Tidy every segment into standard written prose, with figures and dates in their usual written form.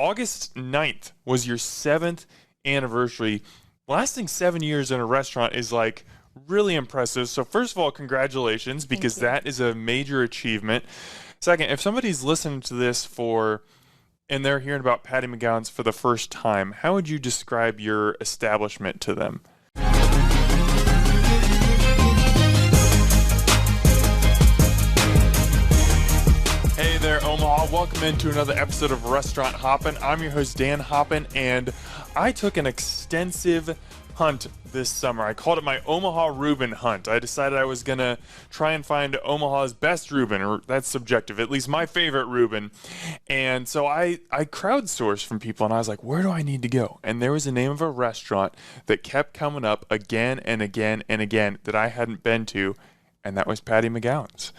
August 9th was your 7th anniversary. Lasting 7 years in a restaurant is like really impressive. So first of all, congratulations, because that is a major achievement. Second, if somebody's listening to this and they're hearing about Paddy McGown's for the first time, how would you describe your establishment to them? Hey there, Omaha. Welcome into another episode of Restaurant Hoppen. I'm your host, Dan Hoppen, and I took an extensive hunt this summer. I called it my Omaha Reuben hunt. I decided I was going to try and find Omaha's best Reuben, or that's subjective, at least my favorite Reuben. And so I crowdsourced from people, and I was like, where do I need to go? And there was the name of a restaurant that kept coming up again and again and again that I hadn't been to, and that was Paddy McGown's.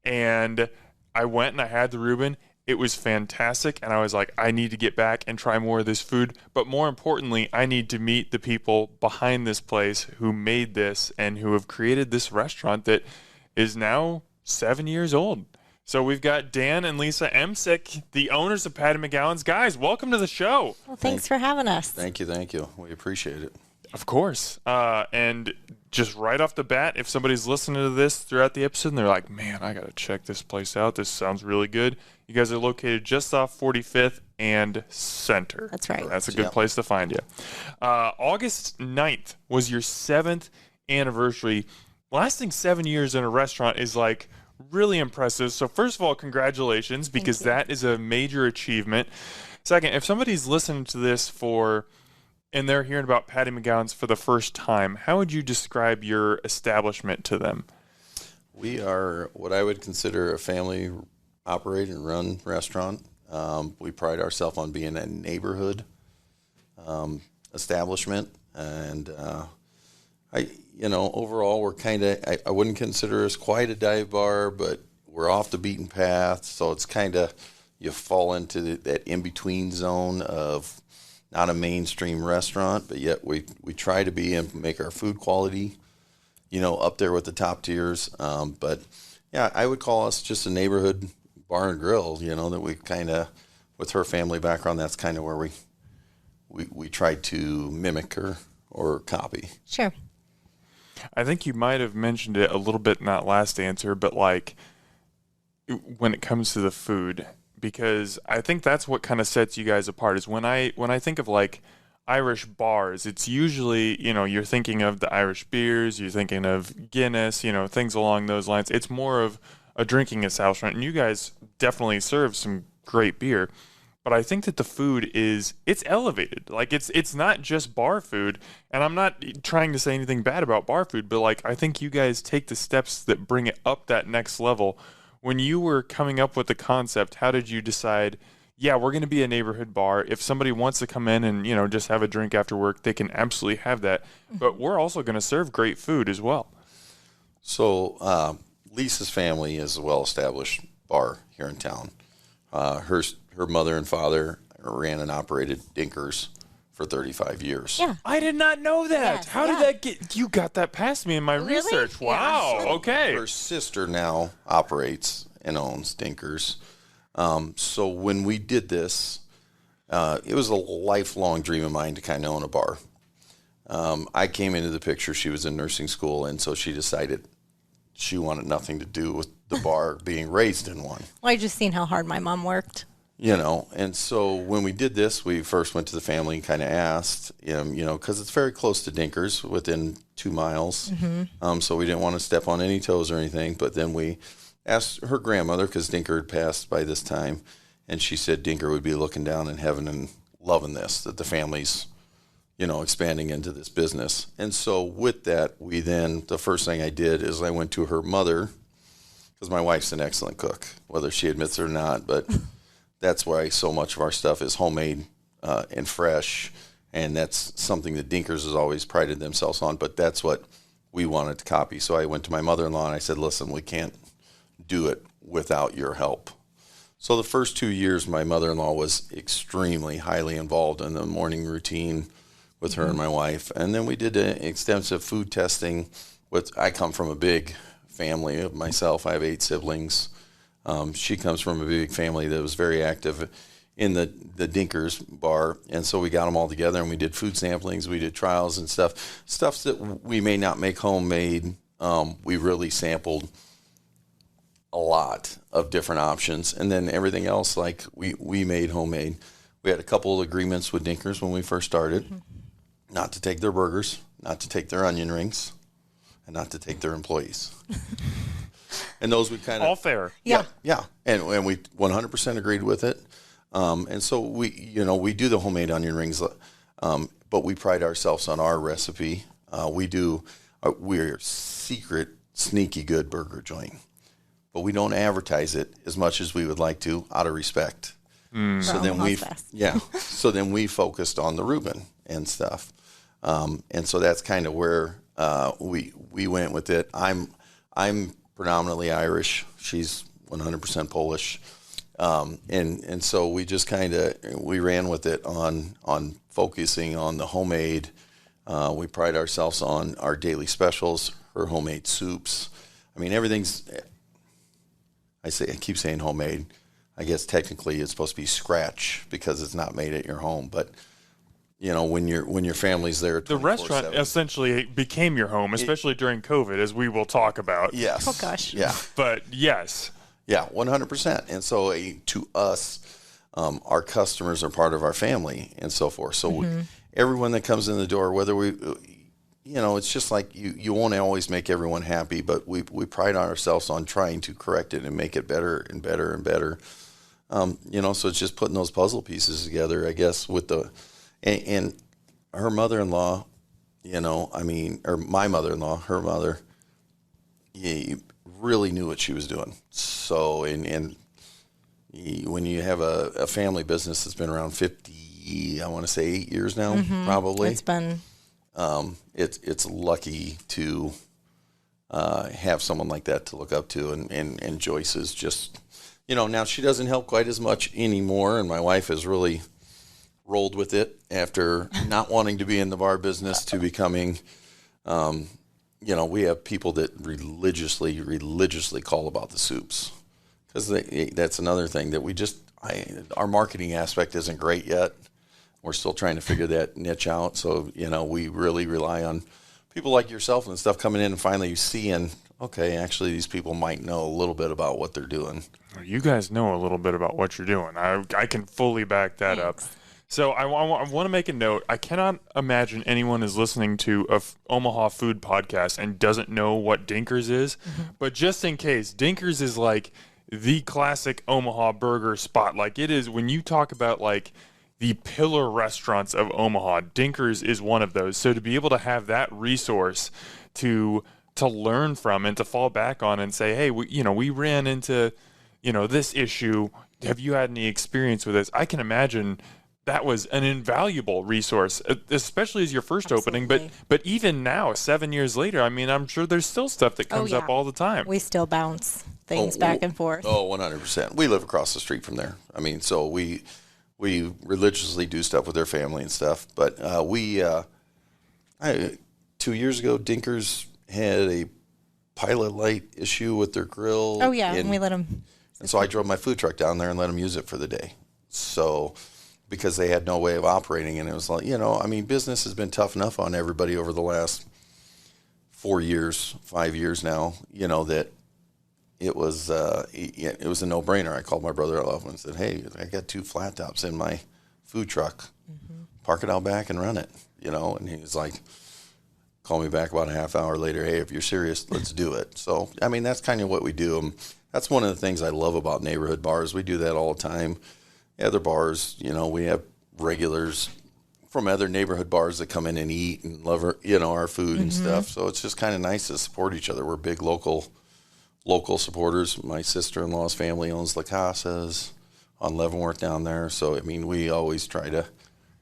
And I went and I had the Reuben. It was fantastic, and I was like, I need to get back and try more of this food. But more importantly, I need to meet the people behind this place who made this and who have created this restaurant that is now 7 years old. So we've got Dan and Lisa Emsick, the owners of Paddy McGown's. Guys, welcome to the show. Well, thanks for having us. Thank you. We appreciate it. Of course. And just right off the bat, if somebody's listening to this throughout the episode and they're like, man, I got to check this place out. This sounds really good. You guys are located just off 45th and Center. That's right. So that's a good place to find you. August 9th was your 7th anniversary. Lasting 7 years in a restaurant is like really impressive. So first of all, congratulations, because that is a major achievement. Second, if somebody's listening to this and they're hearing about Paddy McGown's for the first time, how would you describe your establishment to them? We are what I would consider a family operated and run restaurant. We pride ourselves on being a neighborhood establishment, and overall we're I wouldn't consider us quite a dive bar, but we're off the beaten path. So it's you fall into that in between zone of not a mainstream restaurant, but yet we try to be and make our food quality, up there with the top tiers. But yeah, I would call us just a neighborhood bar and grill, that we with her family background, that's kind of where we try to mimic or copy. Sure. I think you might have mentioned it a little bit in that last answer, but like when it comes to the food, because I think that's what kind of sets you guys apart is when I think of like Irish bars, it's usually, you're thinking of the Irish beers, you're thinking of Guinness, things along those lines. It's more of a drinking establishment, and you guys definitely serve some great beer. But I think that the food it's elevated. Like it's not just bar food, and I'm not trying to say anything bad about bar food, but like I think you guys take the steps that bring it up that next level. When you were coming up with the concept, how did you decide, yeah, we're going to be a neighborhood bar. If somebody wants to come in and, just have a drink after work, they can absolutely have that. But we're also going to serve great food as well. So Lisa's family is a well-established bar here in town. Her mother and father ran and operated Dinker's for 35 years. Yeah. I did not know that. Yes, How did that get, you got that past me in my research. Wow. Yeah. Okay. Her sister now operates and owns Dinker's. So when we did this, it was a lifelong dream of mine to kind of own a bar. I came into the picture. She was in nursing school, and so she decided she wanted nothing to do with the bar, being raised in one. Well, I just seen how hard my mom worked. And so when we did this, we first went to the family and kind of asked, because it's very close to Dinker's, within 2 miles. Mm-hmm. So we didn't want to step on any toes or anything. But then we asked her grandmother, because Dinker had passed by this time, and she said Dinker would be looking down in heaven and loving this, that the family's, expanding into this business. And so with that, the first thing I did is I went to her mother, because my wife's an excellent cook, whether she admits it or not, but that's why so much of our stuff is homemade and fresh, and that's something that Dinker's has always prided themselves on, but that's what we wanted to copy. So I went to my mother-in-law and I said, listen, we can't do it without your help. So the first 2 years, my mother-in-law was extremely highly involved in the morning routine with her and my wife, and then we did extensive food testing. I come from a big family of myself. I have 8 siblings. She comes from a big family that was very active in the Dinker's bar. And so we got them all together and we did food samplings, we did trials and stuff that we may not make homemade. We really sampled a lot of different options, and then everything else like we made homemade. We had a couple of agreements with Dinker's when we first started, not to take their burgers, not to take their onion rings, and not to take their employees. And those we kind of all fair. Yeah. And we 100% agreed with it. And so we do the homemade onion rings, but we pride ourselves on our recipe. We're secret, sneaky good burger joint, but we don't advertise it as much as we would like to out of respect. So then we focused on the Reuben and stuff. And so that's kind of where we went with it. I'm predominantly Irish. She's 100% Polish. And so we just we ran with it on focusing on the homemade. We pride ourselves on our daily specials, her homemade soups. I mean, everything's, I keep saying homemade. I guess technically it's supposed to be scratch because it's not made at your home. But, when your family's there, the restaurant essentially became your home, especially during COVID, as we will talk about. Yes. Oh, gosh. Yeah. But yes. Yeah, 100%. And so to us, our customers are part of our family and so forth. So everyone that comes in the door, whether it's just like you won't always make everyone happy, but we pride ourselves on trying to correct it and make it better and better and better. So it's just putting those puzzle pieces together, I guess, and her mother-in-law, or my mother-in-law, her mother, really knew what she was doing. So, and when you have a family business that's been around 50, I want to say 8 years now, probably. It's been. It's lucky to have someone like that to look up to, and Joyce is just, now she doesn't help quite as much anymore, and my wife has really rolled with it after not wanting to be in the bar business to becoming, we have people that religiously call about the soups, because that's another thing that our marketing aspect isn't great yet. We're still trying to figure that niche out. So, we really rely on people like yourself and stuff coming in and finally seeing, okay, actually these people might know a little bit about what they're doing. You guys know a little bit about what you're doing. I can fully back that up. So I want to make a note. I cannot imagine anyone is listening to a Omaha food podcast and doesn't know what Dinker's is. But just in case, Dinker's is like the classic Omaha burger spot. Like it is when you talk about like the pillar restaurants of Omaha, Dinker's is one of those. So to be able to have that resource to learn from and to fall back on and say, hey, we ran into, this issue. Have you had any experience with this? I can imagine that was an invaluable resource, especially as your first opening. But even now, 7 years later, I mean, I'm sure there's still stuff that comes up all the time. We still bounce things back and forth. Oh, 100%. We live across the street from there. I mean, so we religiously do stuff with their family and stuff. But 2 years ago, Dinker's had a pilot light issue with their grill. Oh, yeah, and we let them. And so I drove my food truck down there and let them use it for the day. So, because they had no way of operating, and it was like, business has been tough enough on everybody over the last 5 years now, that it was a no-brainer. I called my brother-in-law and said, hey, I got 2 flat tops in my food truck. Park it out back and run it, and he was like, call me back about a half hour later. Hey, if you're serious, let's do it. So, that's kind of what we do. That's one of the things I love about neighborhood bars. We do that all the time. Other bars, we have regulars from other neighborhood bars that come in and eat and love our food and stuff. So it's just kind of nice to support each other. We're big local supporters. My sister-in-law's family owns La Casa's on Leavenworth down there. So, we always try to,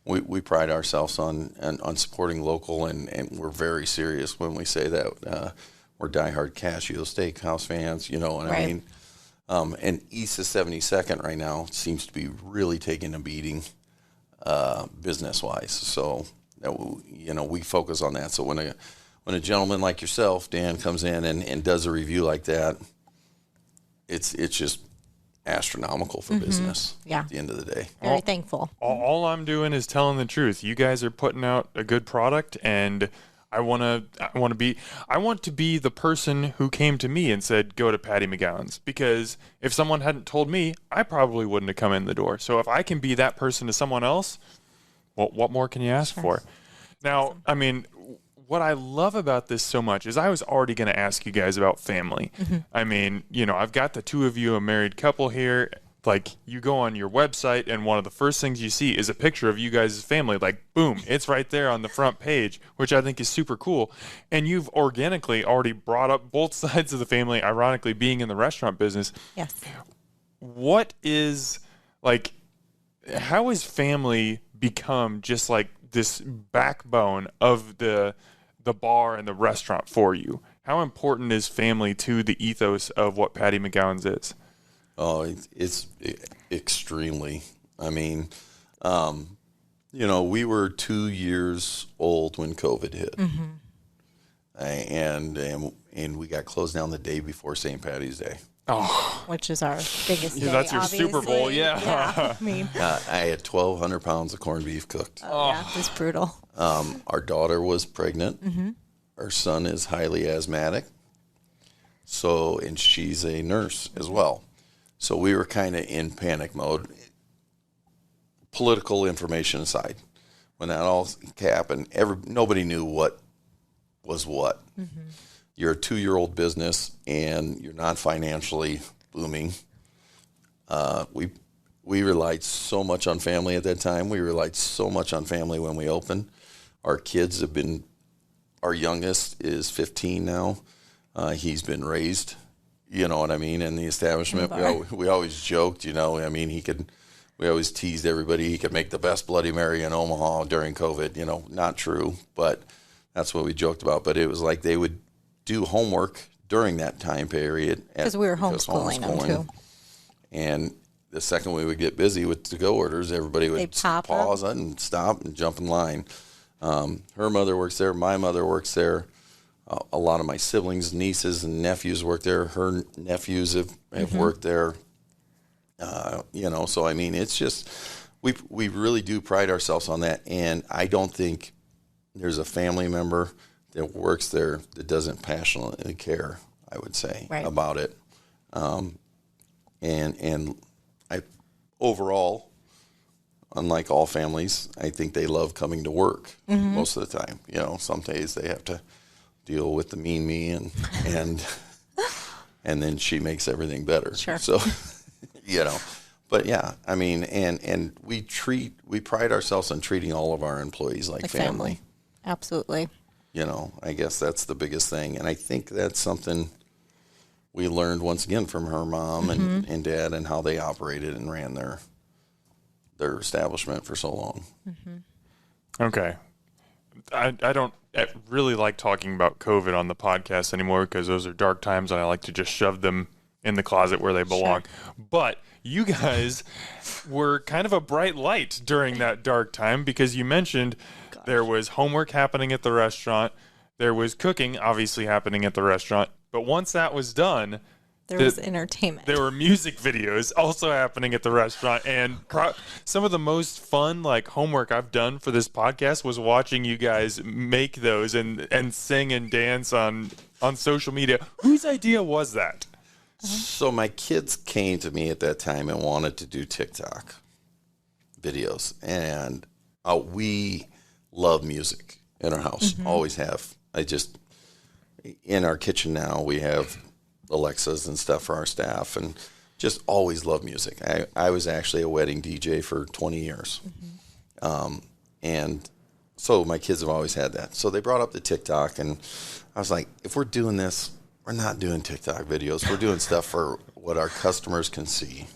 we pride ourselves on supporting local, and we're very serious when we say that. We're diehard Casio Steakhouse fans, and Right. And East of 72nd right now seems to be really taking a beating business-wise. So, we focus on that. So when a gentleman like yourself, Dan, comes in and does a review like that, it's just astronomical for business Yeah. at the end of the day. Very thankful. All I'm doing is telling the truth. You guys are putting out a good product, and I want to be the person who came to me and said, go to Paddy McGown's, because if someone hadn't told me, I probably wouldn't have come in the door. So if I can be that person to someone else, well, what more can you ask for? Now, I mean, what I love about this so much is I was already going to ask you guys about family. I mean, I've got the two of you, a married couple here. Like, you go on your website, and one of the first things you see is a picture of you guys' family. Like, boom, it's right there on the front page, which I think is super cool. And you've organically already brought up both sides of the family, ironically, being in the restaurant business. Yes. What is, like, how has family become just like this backbone of the bar and the restaurant for you? How important is family to the ethos of what Paddy McGown's is? Oh, it's extremely. I mean, we were 2 years old when COVID hit, and we got closed down the day before St. Patty's Day. Oh, Which is our biggest day, that's your Super Bowl, obviously. yeah. I mean, I had 1,200 pounds of corned beef cooked. yeah, it was brutal. Our daughter was pregnant. Our son is highly asthmatic. And she's a nurse as well. So we were kind of in panic mode. Political information aside, when that all happened, nobody knew what was what. You're a 2-year-old business, and you're not financially booming. We relied so much on family at that time. We relied so much on family when we opened. Our kids have been, our youngest is 15 now. He's been raised, you know what I mean, in the establishment. We always joked, we always teased everybody. He could make the best Bloody Mary in Omaha during COVID. Not true, but that's what we joked about. But it was like they would do homework during that time period. Because we were homeschooling them, too. And the second we would get busy with to-go orders, everybody would pause and stop and jump in line. Her mother works there. My mother works there. A lot of my siblings, nieces, and nephews work there. Her nephews have worked there. So I mean, it's just we really do pride ourselves on that. And I don't think there's a family member that works there that doesn't passionately care, I would say, about it. And I overall, unlike all families, I think they love coming to work most of the time. Some days they have to deal with the mean me and then she makes everything better. Sure. So, but yeah, I mean, and we pride ourselves on treating all of our employees like family. Absolutely. I guess that's the biggest thing. And I think that's something we learned once again from her mom and dad and how they operated and ran their establishment for so long. Okay. I don't really like talking about COVID on the podcast anymore because those are dark times and I like to just shove them in the closet where they belong. Sure. But you guys were kind of a bright light during that dark time because you mentioned there was homework happening at the restaurant. There was cooking obviously happening at the restaurant. But once that was done, there was entertainment. There were music videos also happening at the restaurant. And some of the most fun homework I've done for this podcast was watching you guys make those and sing and dance on social media. Whose idea was that? So my kids came to me at that time and wanted to do TikTok videos. And we love music in our house. Always have. In our kitchen now, we have Alexas and stuff for our staff and just always love music. I was actually a wedding DJ for 20 years. And so my kids have always had that. So they brought up the TikTok and I was like, if we're doing this, we're not doing TikTok videos. We're doing stuff for what our customers can see.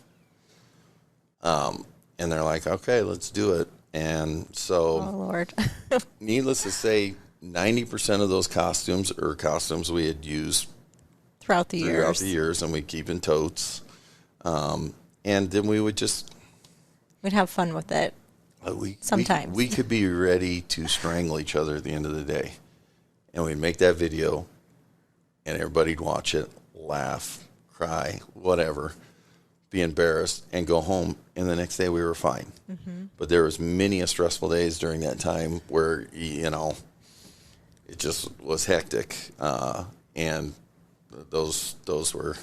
And they're like, okay, let's do it. And so, oh, Lord. Needless to say, 90% of those costumes are costumes we had used throughout the years, and we keep in totes. And then we would we'd have fun with it. Sometimes we could be ready to strangle each other at the end of the day, and we'd make that video, and everybody'd watch it, laugh, cry, whatever. be embarrassed, and go home. And the next day we were fine. But there was many a stressful days during that time where, you know, it just was hectic. And those were,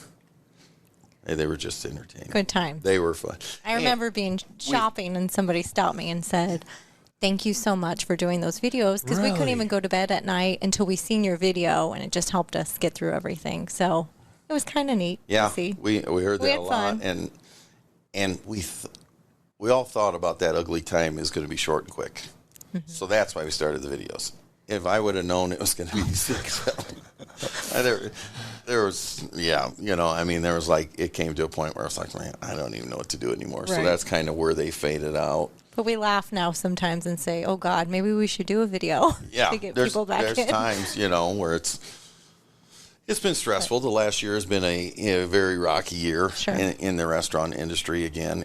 they were just entertaining. Good time. They were fun. I remember being shopping and somebody stopped me and said, thank you so much for doing those videos, because we couldn't even go to bed at night until we seen your video, and it just helped us get through everything. So it was kind of neat to see. we heard that a lot, fun. and we all thought about that ugly time is going to be short and quick. So that's why we started the videos. If I would have known it was going to be 6 there was, you know, I mean, there was like, it came to a point where I was like, man, I don't even know what to do anymore. Right. So that's kind of where they faded out. But we laugh now sometimes and say, oh, God, maybe we should do a video to get people back in. There's times, you know, where it's been stressful. The last year has been a very rocky year in the restaurant industry again.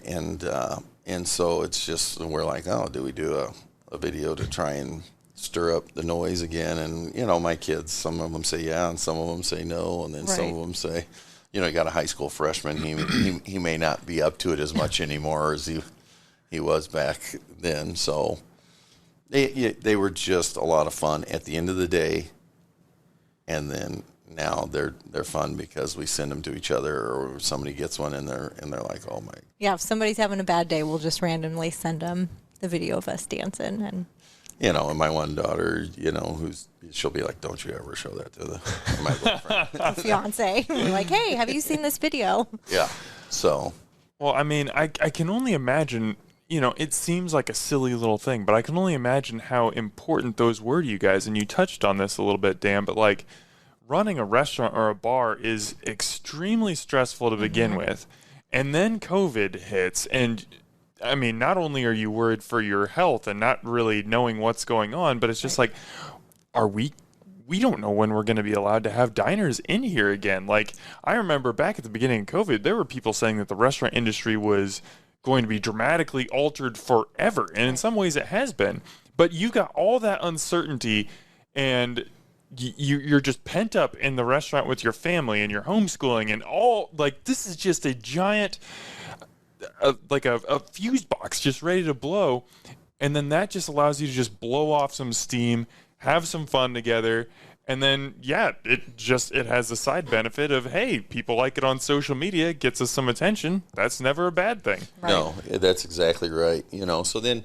And so it's just, we're like, oh, do we do a video to try and stir up the noise again? And, you know, my kids, some of them say yeah, and some of them say no, and then some of them say, you know, you got a high school freshman, he may not be up to it as much anymore as he was back then. So they were just a lot of fun at the end of the day. And then now they're fun because we send them to each other, or somebody gets one and they're like, oh my. Yeah, if somebody's having a bad day, we'll just randomly send them the video of us dancing. And you know, and my one daughter, you know, she'll be like, don't you ever show that to my girlfriend. Fiance. We're like, hey, have you seen this video? Yeah. So. Well, I mean, I can only imagine, you know, it seems like a silly little thing, but I can only imagine how important those were to you guys. And you touched on this a little bit, Dan, but like running a restaurant or a bar is extremely stressful to begin with. And then COVID hits, and I mean, not only are you worried for your health and not really knowing what's going on, but it's just like, we don't know when we're going to be allowed to have diners in here again. Like, I remember back at the beginning of COVID, there were people saying that the restaurant industry was going to be dramatically altered forever. And in some ways it has been. But you got all that uncertainty, and you're just pent up in the restaurant with your family and your homeschooling and all. Like, this is just a giant... like a fuse box just ready to blow, and then that just allows you to just blow off some steam, have some fun together, and then it has the side benefit of, hey, people like it on social media, it gets us some attention. That's never a bad thing. Right. No, that's exactly right. You know, so then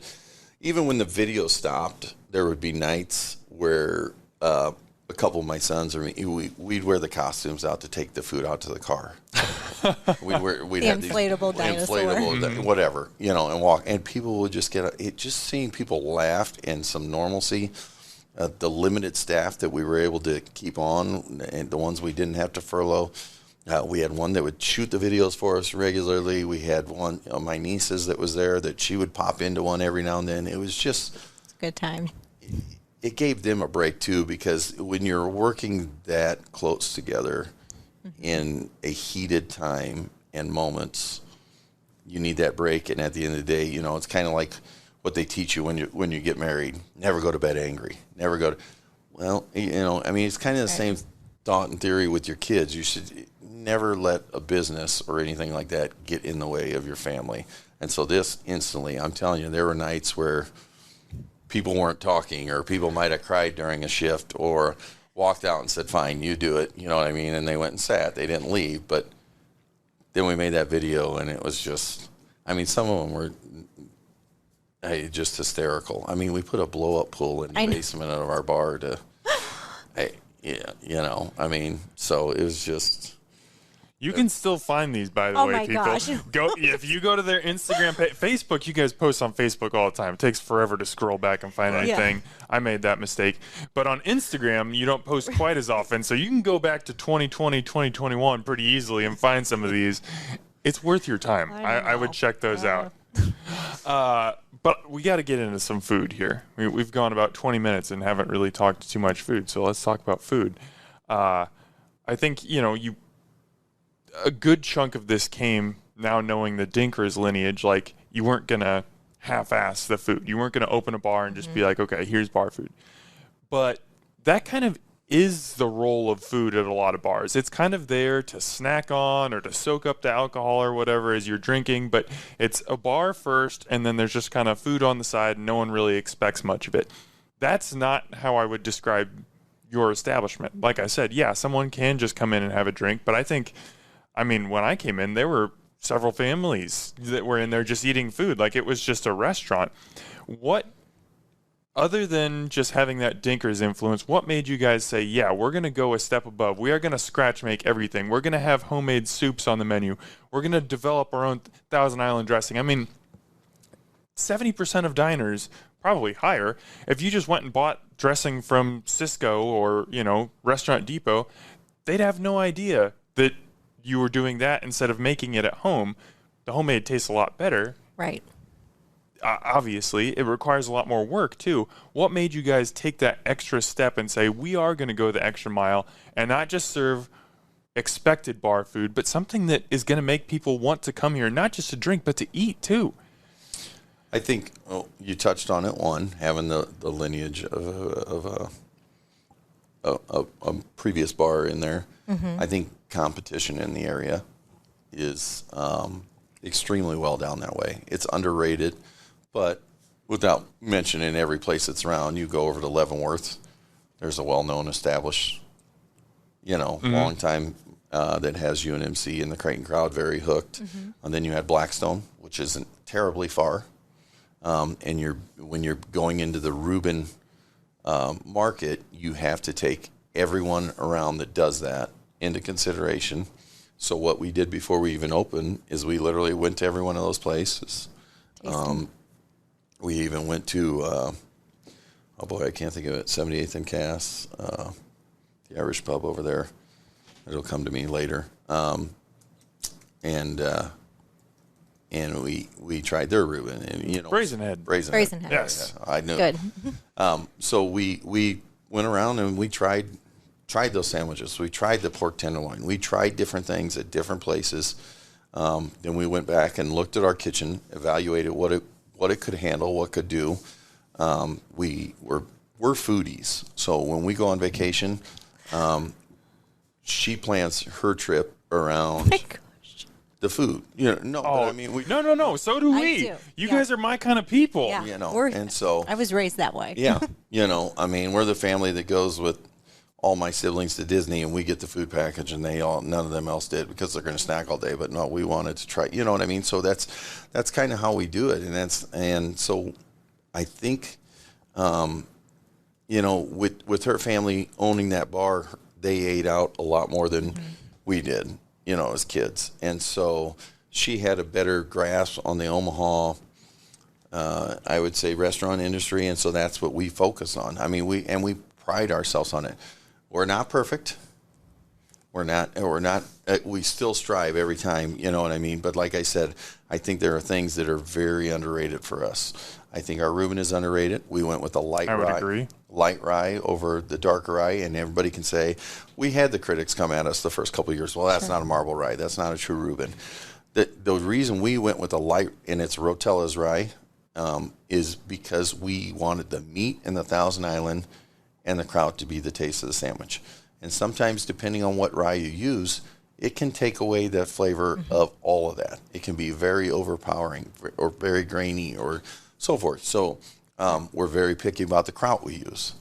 even when the video stopped, there would be nights where a couple of my sons or me, we'd wear the costumes out to take the food out to the car. We'd have inflatable dinosaur. Whatever, you know, and walk, and people would just just seeing people laugh and some normalcy. The limited staff that we were able to keep on, and the ones we didn't have to furlough. We had one that would shoot the videos for us regularly. We had one, my nieces that was there, that she would pop into one every now and then. It was just it's a good time. It gave them a break too, because when you're working that close together in a heated time and moments, you need that break. And at the end of the day, you know, it's kind of like what they teach you when you get married. Never go to bed angry. Never go to, well, you know, I mean, it's kind of the same thought and theory with your kids. You should never let a business or anything like that get in the way of your family. And so this instantly, I'm telling you, there were nights where people weren't talking, or people might have cried during a shift, or walked out and said, fine, you do it. You know what I mean? And they went and sat. They didn't leave. But then we made that video, and it was just, I mean, some of them were just hysterical. I mean, we put a blow-up pool in the basement of our bar to, you know, I mean, so it was just... You can still find these, by the way, people. Gosh. If you go to their Instagram, Facebook, you guys post on Facebook all the time. It takes forever to scroll back and find anything. I made that mistake. But on Instagram, you don't post quite as often, so you can go back to 2020, 2021 pretty easily and find some of these. It's worth your time. I would check those out. But we got to get into some food here. We've gone about 20 minutes and haven't really talked too much food, so let's talk about food. I think, you know, a good chunk of this came now knowing the Dinker's lineage. Like, you weren't going to half-ass the food. You weren't going to open a bar and just be like, okay, here's bar food. But that kind of is the role of food at a lot of bars. It's kind of there to snack on or to soak up the alcohol or whatever as you're drinking, but it's a bar first, and then there's just kind of food on the side, and no one really expects much of it. That's not how I would describe your establishment. Like I said, yeah, someone can just come in and have a drink, but I mean, when I came in, there were several families that were in there just eating food. Like, it was just a restaurant. What, other than just having that Dinker's influence, what made you guys say, yeah, we're going to go a step above. We are going to scratch make everything. We're going to have homemade soups on the menu. We're going to develop our own Thousand Island dressing. I mean, 70% of diners, probably higher, if you just went and bought dressing from Cisco or, Restaurant Depot, they'd have no idea that you were doing that instead of making it at home. The homemade tastes a lot better. Right. Obviously, it requires a lot more work, too. What made you guys take that extra step and say, we are going to go the extra mile and not just serve expected bar food, but something that is going to make people want to come here, not just to drink, but to eat, too? I think you touched on it, one, having the lineage of a previous bar in there. Mm-hmm. I think competition in the area is extremely well down that way. It's underrated, but without mentioning every place it's around, you go over to Leavenworth, there's a well-known established, mm-hmm. long time that has UNMC and the Creighton crowd very hooked. Mm-hmm. And then you had Blackstone, which isn't terribly far. And when you're going into the Reuben market, you have to take everyone around that does that into consideration. So what we did before we even opened is we literally went to every one of those places. We even went to, I can't think of it, 78th and Cass, the Irish pub over there. It'll come to me later. And we tried their Reuben, and Brazen Head. Yes, I knew. Good. So we went around and we tried those sandwiches. We tried the pork tenderloin. We tried different things at different places. Then we went back and looked at our kitchen, evaluated what it could handle, what could do. We're foodies, so when we go on vacation, she plans her trip around. The food, but I mean, no. So do we. You guys are my kind of people. Yeah. And so I was raised that way. Yeah, I mean, we're the family that goes with all my siblings to Disney, and we get the food package, and none of them else did because they're going to snack all day. But no, we wanted to try. You know what I mean? So that's kind of how we do it, and so I think, with her family owning that bar, they ate out a lot more than we did. As kids. And so she had a better grasp on the Omaha, I would say, restaurant industry. And so that's what we focus on. I mean, we pride ourselves on it. We're not perfect. We still strive every time, you know what I mean? But like I said, I think there are things that are very underrated for us. I think our Reuben is underrated. We went with a light rye over the darker rye, and everybody can say, we had the critics come at us the first couple of years. Well, that's not a marble rye. That's not a true Reuben. The reason we went with a light, and it's Rotella's rye, is because we wanted the meat and the Thousand Island and the kraut to be the taste of the sandwich. And sometimes, depending on what rye you use, it can take away the flavor of all of that. It can be very overpowering or very grainy or so forth. So we're very picky about the kraut we use.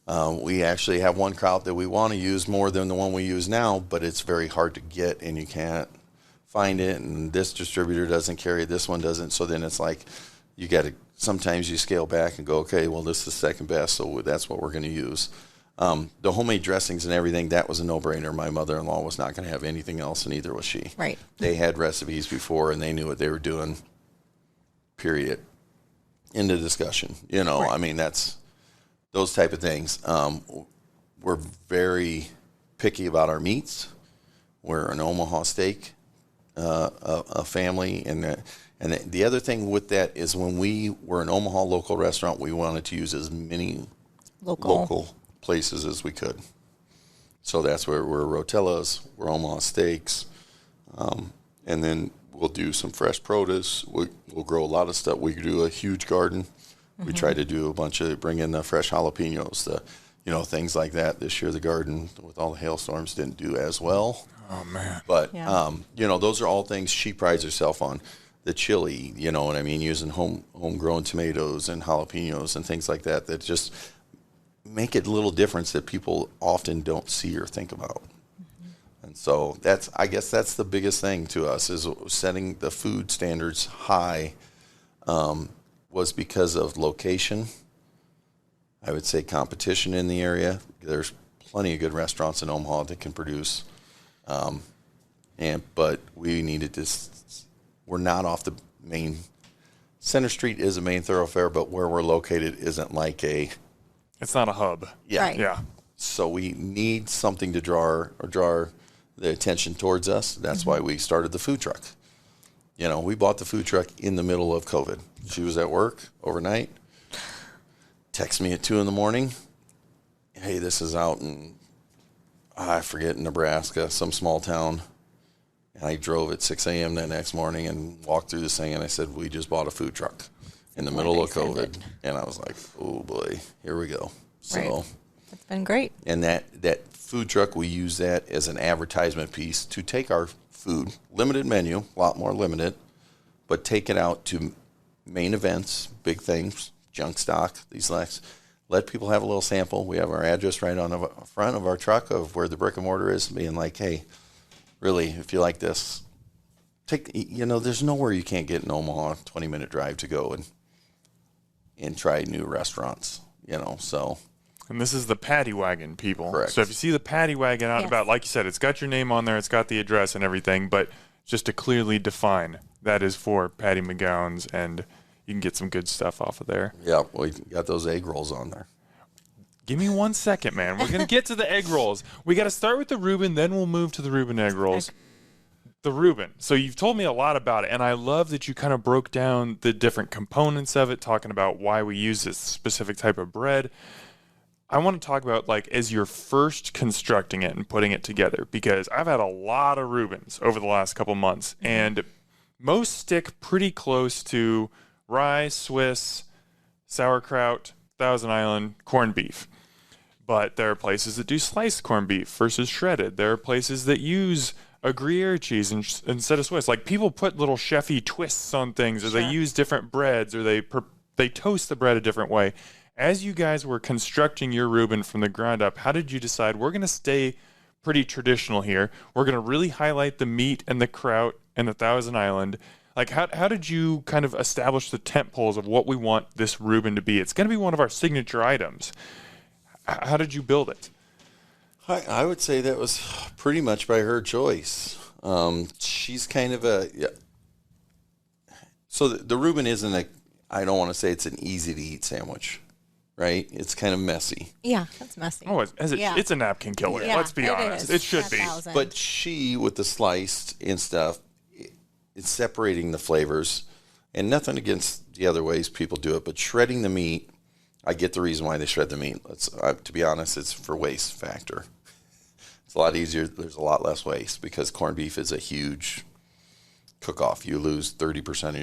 We actually have one kraut that we want to use more than the one we use now, but it's very hard to get, and you can't find it, and this distributor doesn't carry it, this one doesn't. So then it's like sometimes you scale back and go, okay, well, this is the second best, so that's what we're going to use. The homemade dressings and everything, that was a no-brainer. My mother-in-law was not going to have anything else, and neither was she. Right. They had recipes before, and they knew what they were doing, period. End of discussion. Right. I mean, that's those type of things. We're very picky about our meats. We're an Omaha steak a family, and the other thing with that is when we were an Omaha local restaurant, we wanted to use as many local places as we could. So that's where we're Rotella's, we're Omaha Steaks, and then we'll do some fresh produce. We'll grow a lot of stuff. We do a huge garden. We try to do bring in the fresh jalapenos, things like that. This year, the garden with all the hailstorms didn't do as well. Oh, man. But, those are all things she prides herself on. The chili, you know what I mean, using homegrown tomatoes and jalapenos and things like that just make it a little difference that people often don't see or think about. And so I guess that's the biggest thing to us, is setting the food standards high, was because of location. I would say competition in the area. There's plenty of good restaurants in Omaha that can produce, but we needed to. We're not off the main. Center Street is a main thoroughfare, but where we're located isn't like a. It's not a hub. Yeah, Right. Yeah. So we need something to draw the attention towards us. That's why we started the food truck. We bought the food truck in the middle of COVID. She was at work overnight. Text me at 2 a.m. Hey, this is out in, I forget, Nebraska, some small town. And I drove at 6 a.m. that next morning and walked through this thing, and I said, we just bought a food truck in the middle of COVID. And I was like, oh, boy, here we go. So Right. It's been great. And that food truck, we use that as an advertisement piece to take our food, limited menu, a lot more limited, but take it out to main events, big things, junk stock, these last. Let people have a little sample. We have our address right on the front of our truck of where the brick and mortar is, being like, hey, really, if you like this, there's nowhere you can't get in Omaha, 20-minute drive to go and try new restaurants, so. And this is the Paddy Wagon, people. Correct. So if you see the Paddy Wagon out and about, like you said, it's got your name on there, it's got the address and everything, but just to clearly define, that is for Paddy McGown's, and you can get some good stuff off of there. Yeah, we got those egg rolls on there. Give me 1 second, man. We're going to get to the egg rolls. We got to start with the Reuben, then we'll move to the Reuben egg rolls. The Reuben. So you've told me a lot about it, and I love that you kind of broke down the different components of it, talking about why we use this specific type of bread. I want to talk about, as you're first constructing it and putting it together, because I've had a lot of Reubens over the last couple months, and most stick pretty close to rye, Swiss, sauerkraut, Thousand Island, corned beef. But there are places that do sliced corned beef versus shredded. There are places that use a Gruyere cheese instead of Swiss. People put little chefy twists on things, or they use different breads, or they toast the bread a different way. As you guys were constructing your Reuben from the ground up, how did you decide we're going to stay pretty traditional here? We're going to really highlight the meat and the kraut and the Thousand Island. How did you kind of establish the tent poles of what we want this Reuben to be? It's going to be one of our signature items. How did you build it? I would say that was pretty much by her choice. She's kind of so the Reuben isn't I don't want to say it's an easy-to-eat sandwich, right? It's kind of messy. Yeah, that's messy. Oh, it's a napkin killer. Yeah, Let's be honest. It should be. But she, with the sliced and stuff, it's separating the flavors. And nothing against the other ways people do it, but shredding the meat, I get the reason why they shred the meat. To be honest, it's for waste factor. It's a lot easier. There's a lot less waste because corned beef is a huge cook-off. You lose 30% of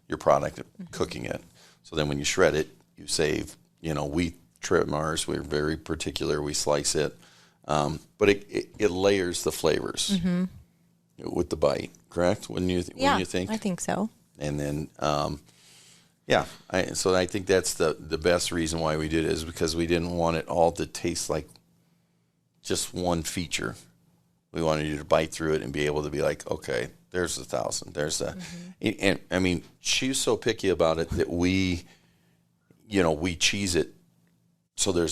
your product cooking it. So then when you shred it, you save. We trim ours. We're very particular. We slice it. But it layers the flavors with the bite, correct? When you think? I think so. And then, so I think that's the best reason why we did it, is because we didn't want it all to taste like just one feature. We wanted you to bite through it and be able to be like, okay, there's the Thousand, there's the, and I mean, she was so picky about it that we cheese it. So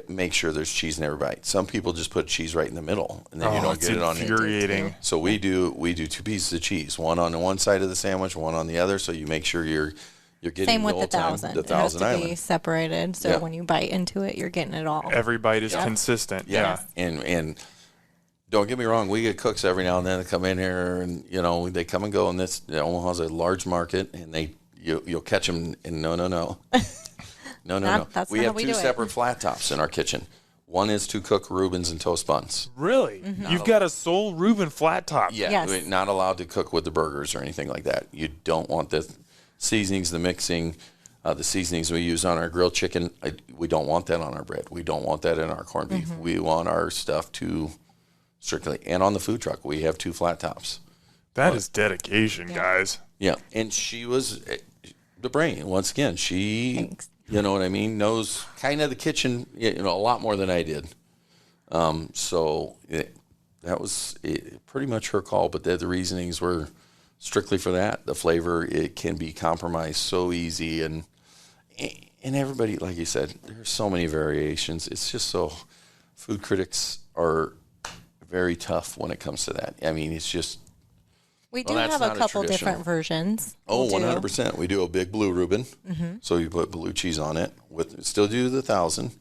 make sure there's cheese in every bite. Some people just put cheese right in the middle, and then you don't get it on your. Infuriating. So we do 2 pieces of cheese, one on one side of the sandwich, one on the other. So you make sure you're getting same with the Thousand. The Thousand it has to Island. be separated, so when you bite into it, you're getting it all. Every bite is consistent. Yeah. And don't get me wrong, we get cooks every now and then that come in here, and they come and go. And Omaha's a large market, and you'll catch them. And no. No. That's We not have how we 2 do separate flat tops in our kitchen. One is to cook Reubens and toast buns. Really? You've got a sole Reuben flat top. Yeah, Yes. we're not allowed to cook with the burgers or anything like that. You don't want the seasonings, the mixing. The seasonings we use on our grilled chicken, we don't want that on our bread. We don't want that in our corned beef. We want our stuff to strictly, and on the food truck, we have 2 flat tops. That is dedication, guys. Yeah, and she was the brain. Once again, she, Thanks. you know what I mean, knows kind of the kitchen, a lot more than I did. So that was pretty much her call, but the reasonings were strictly for that. The flavor, it can be compromised so easy, and everybody, like you said, there's so many variations. It's just so, food critics are very tough when it comes to that. I mean, it's just. We do have a couple different versions. Oh, 100%. We do a big blue Reuben, so you put blue cheese on it. Still do the 1,000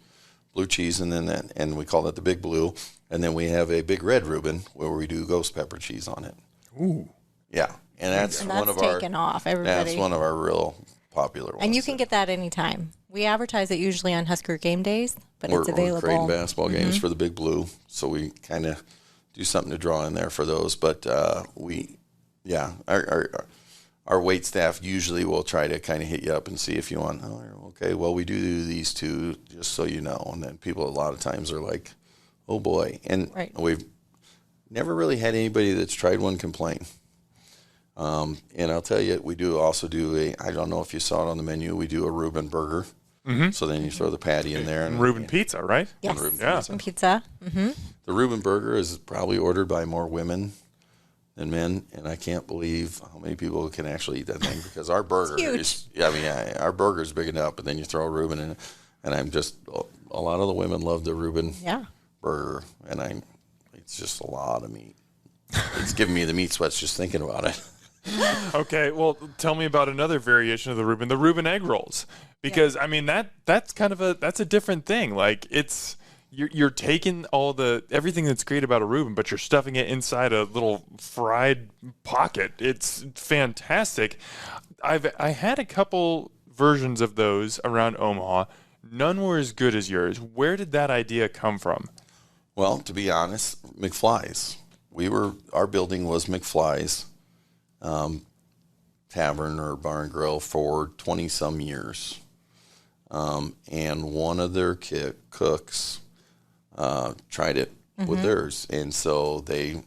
blue cheese, and then and we call that the big blue. And then we have a big red Reuben where we do ghost pepper cheese on it. Ooh, yeah, and that's one of taken off. Everybody. That's one of our real popular ones. And you can get that anytime. We advertise it usually on Husker game days, but it's available. We're creating basketball games for the big blue, so we kind of do something to draw in there for those. But our wait staff usually will try to kind of hit you up and see if you want. Oh, okay, well, we do these 2, just so you know. And then people a lot of times are like, oh boy. And we've never really had anybody that's tried one complain. And I'll tell you, we also do I don't know if you saw it on the menu, we do a Reuben burger. So then you throw the patty in there. And Reuben pizza, right? Yes, Reuben pizza. The Reuben burger is probably ordered by more women than men, and I can't believe how many people can actually eat that thing, because our burger is, our burger is big enough, but then you throw a Reuben in it, and a lot of the women love the Reuben burger, and it's just a lot of meat. It's giving me the meat sweats just thinking about it. Okay, well, tell me about another variation of the Reuben egg rolls, because I mean that's kind of that's a different thing. Like you're taking everything that's great about a Reuben, but you're stuffing it inside a little fried pocket. It's fantastic. I had a couple versions of those around Omaha. None were as good as yours. Where did that idea come from? Well, to be honest, McFly's. Our building was McFly's tavern or bar and grill for 20 some years. And one of their cooks tried it with theirs. And so they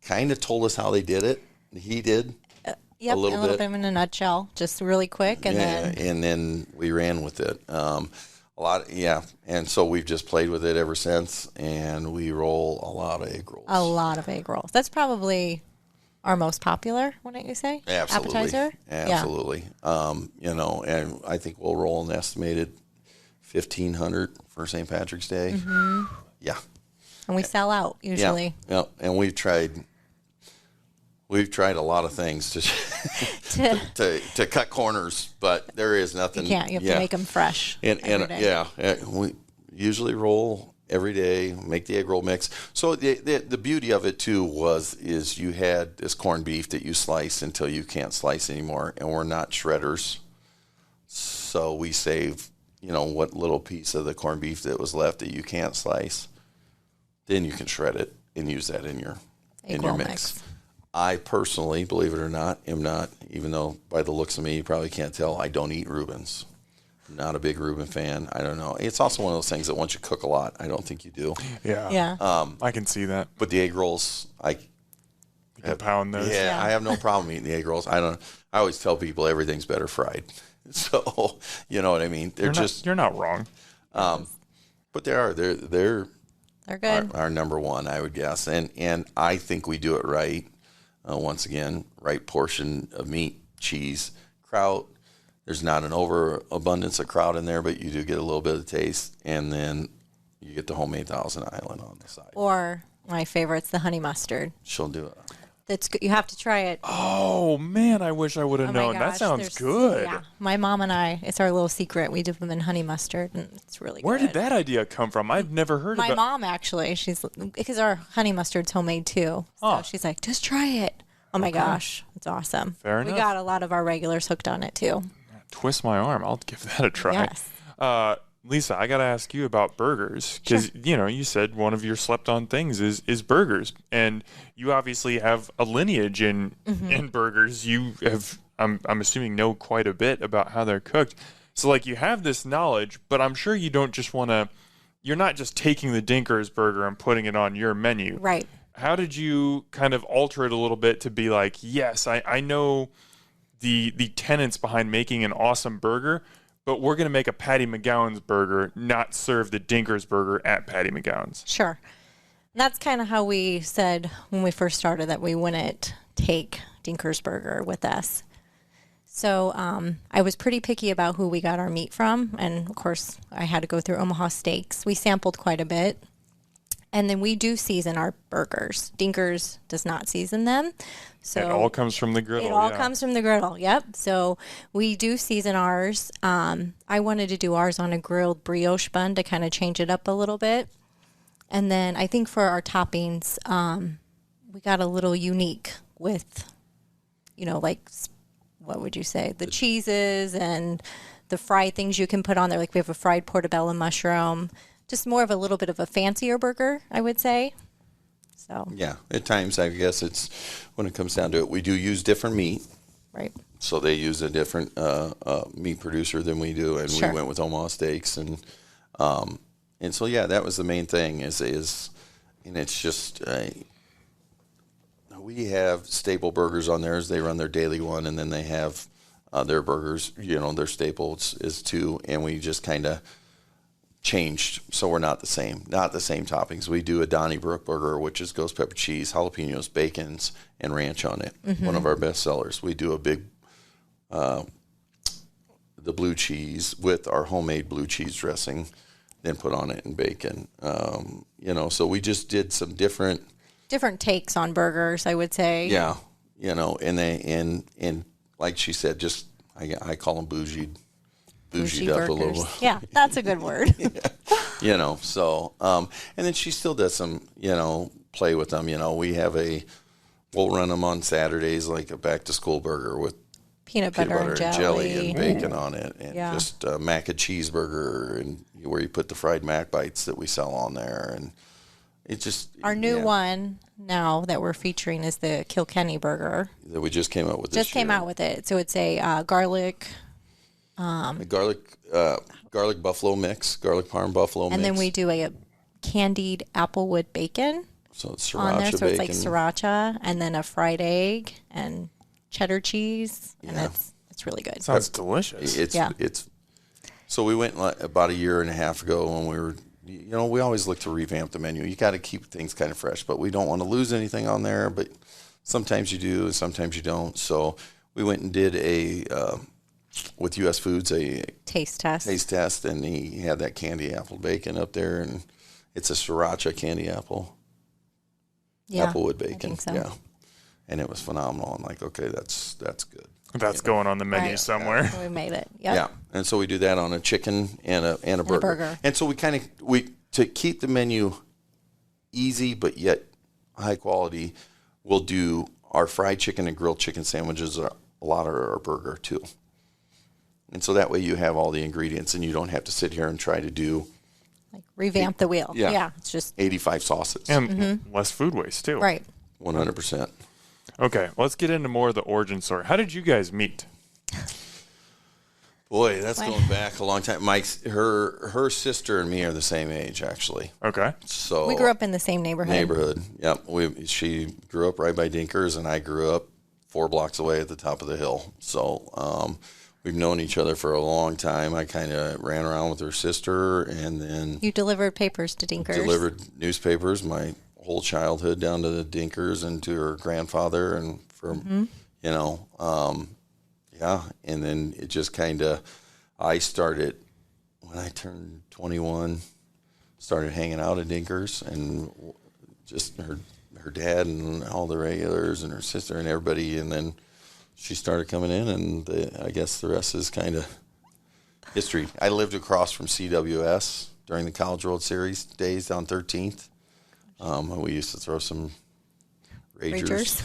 kind of told us how they did it. He did a little bit in a nutshell, just really quick. And then we ran with it. And so we've just played with it ever since, and we roll a lot of egg rolls. A lot of egg rolls. That's probably our most popular, wouldn't you say? Absolutely. Appetizer? Absolutely. And I think we'll roll an estimated 1,500 for St. Patrick's Day. Yeah. And we sell out usually. Yeah. And we've tried a lot of things to cut corners, but there is nothing. You can't. You have to make them fresh. We usually roll every day, make the egg roll mix. So the beauty of it too is you had this corned beef that you slice until you can't slice anymore, and we're not shredders, so we save what little piece of the corned beef that was left that you can't slice. Then you can shred it and use that in your mix. I personally, believe it or not, am not, even though by the looks of me, you probably can't tell, I don't eat Reubens. I'm not a big Reuben fan. I don't know. It's also one of those things that once you cook a lot, I don't think you do. Yeah. I can see that. But the egg rolls, you can pound those. Yeah, I have no problem eating the egg rolls. I always tell people everything's better fried. So, you know what I mean? You're not wrong. But they're good. Our number one, I would guess. And I think we do it right. Once again, right portion of meat, cheese, kraut. There's not an overabundance of kraut in there, but you do get a little bit of taste, and then you get the homemade Thousand Island on the side. Or my favorite's the honey mustard. She'll do it. That's good. You have to try it. Oh man, I wish I would have known. That sounds good. Yeah, my mom and I. It's our little secret. We dip them in honey mustard, and it's really good. Where did that idea come from? I've never heard of it. My mom actually. Because our honey mustard's homemade too. So she's like, just try it. Oh my gosh, it's awesome. Fair enough. We got a lot of our regulars hooked on it too. Twist my arm. I'll give that a try. Yes. Lisa, I got to ask you about burgers because, you said one of your slept-on things is burgers. And you obviously have a lineage in burgers. You have I'm assuming know quite a bit about how they're cooked. So like you have this knowledge, but I'm sure you don't just want to, you're not just taking the Dinker's burger and putting it on your menu. Right. How did you kind of alter it a little bit to be like, yes, I know the tenets behind making an awesome burger, but we're going to make a Paddy McGown's burger, not serve the Dinker's burger at Paddy McGown's. Sure. That's kind of how we said when we first started that we wouldn't take Dinker's burger with us. So I was pretty picky about who we got our meat from. And, of course, I had to go through Omaha Steaks. We sampled quite a bit. And then we do season our burgers. Dinker's does not season them. So it all comes from the griddle. It all comes from the griddle, yep. So we do season ours. I wanted to do ours on a grilled brioche bun to kind of change it up a little bit. And then I think for our toppings, we got a little unique with, like, what would you say? The cheeses and the fried things you can put on there. Like we have a fried portobello mushroom. Just more of a little bit of a fancier burger, I would say. So yeah, at times I guess it's when it comes down to it, we do use different meat. Right. So they use a different meat producer than we do, and Sure. we went with Omaha Steaks, and so yeah, that was the main thing. Is and it's just we have staple burgers on theirs. They run their daily one, and then they have their burgers. Their staple is two, and we just kind of changed, so we're not the same toppings. We do a Donnybrook burger, which is ghost pepper cheese, jalapenos, bacons, and ranch on it. Mm-hmm. One of our best sellers. We do a big the blue cheese with our homemade blue cheese dressing, then put on it and bacon. So we just did some different takes on burgers, I would say. Yeah, and they like she said, just I call them bougied up burgers. a little. Yeah, that's a good word. So and then she still does some, play with them. We'll run them on Saturdays like a back to school burger with peanut butter and jelly and bacon on it, and just a mac and cheese burger, and where you put the fried mac bites that we sell on there, and it's just our new one now that we're featuring is the Kilkenny burger that we just came out with. Came out with it, so it's a garlic. Garlic buffalo mix, garlic parm buffalo mix. And then we do a candied applewood bacon. So it's on there, so bacon. it's like siracha, and then a fried egg and cheddar cheese, and it's really good. Sounds delicious. It's. So we went about a year and a half ago when we were, we always look to revamp the menu. You got to keep things kind of fresh, but we don't want to lose anything on there. But sometimes you do, and sometimes you don't. So we went and did with U.S. Foods a taste test, and he had that candy apple bacon up there, and it's a sriracha candy applewood bacon. I think so. Yeah, and it was phenomenal. I'm like, okay, that's good. That's going on the menu somewhere. So we made it. Yep. Yeah, and so we do that on a chicken and a burger. And so we to keep the menu easy but yet high quality, we'll do our fried chicken and grilled chicken sandwiches a lot of our burger too. And so that way you have all the ingredients and you don't have to sit here and try to do revamp the wheel. Yeah. It's just 85 sauces. And less food waste too. Right. 100%. Okay, let's get into more of the origin story. How did you guys meet? Boy, that's going back a long time. Her sister and me are the same age, actually. Okay. So we grew up in the same neighborhood. Yep. She grew up right by Dinker's, and I grew up 4 blocks away at the top of the hill. So we've known each other for a long time. I kind of ran around with her sister, and then you delivered papers to Dinker's. Delivered newspapers my whole childhood down to the Dinker's and to her grandfather, and from and then it just kind of, I started when I turned 21, started hanging out at Dinker's, and just her dad and all the regulars and her sister and everybody, and then she started coming in, and I guess the rest is kind of history. I lived across from CWS during the College World Series days on 13th. We used to throw some Ragers.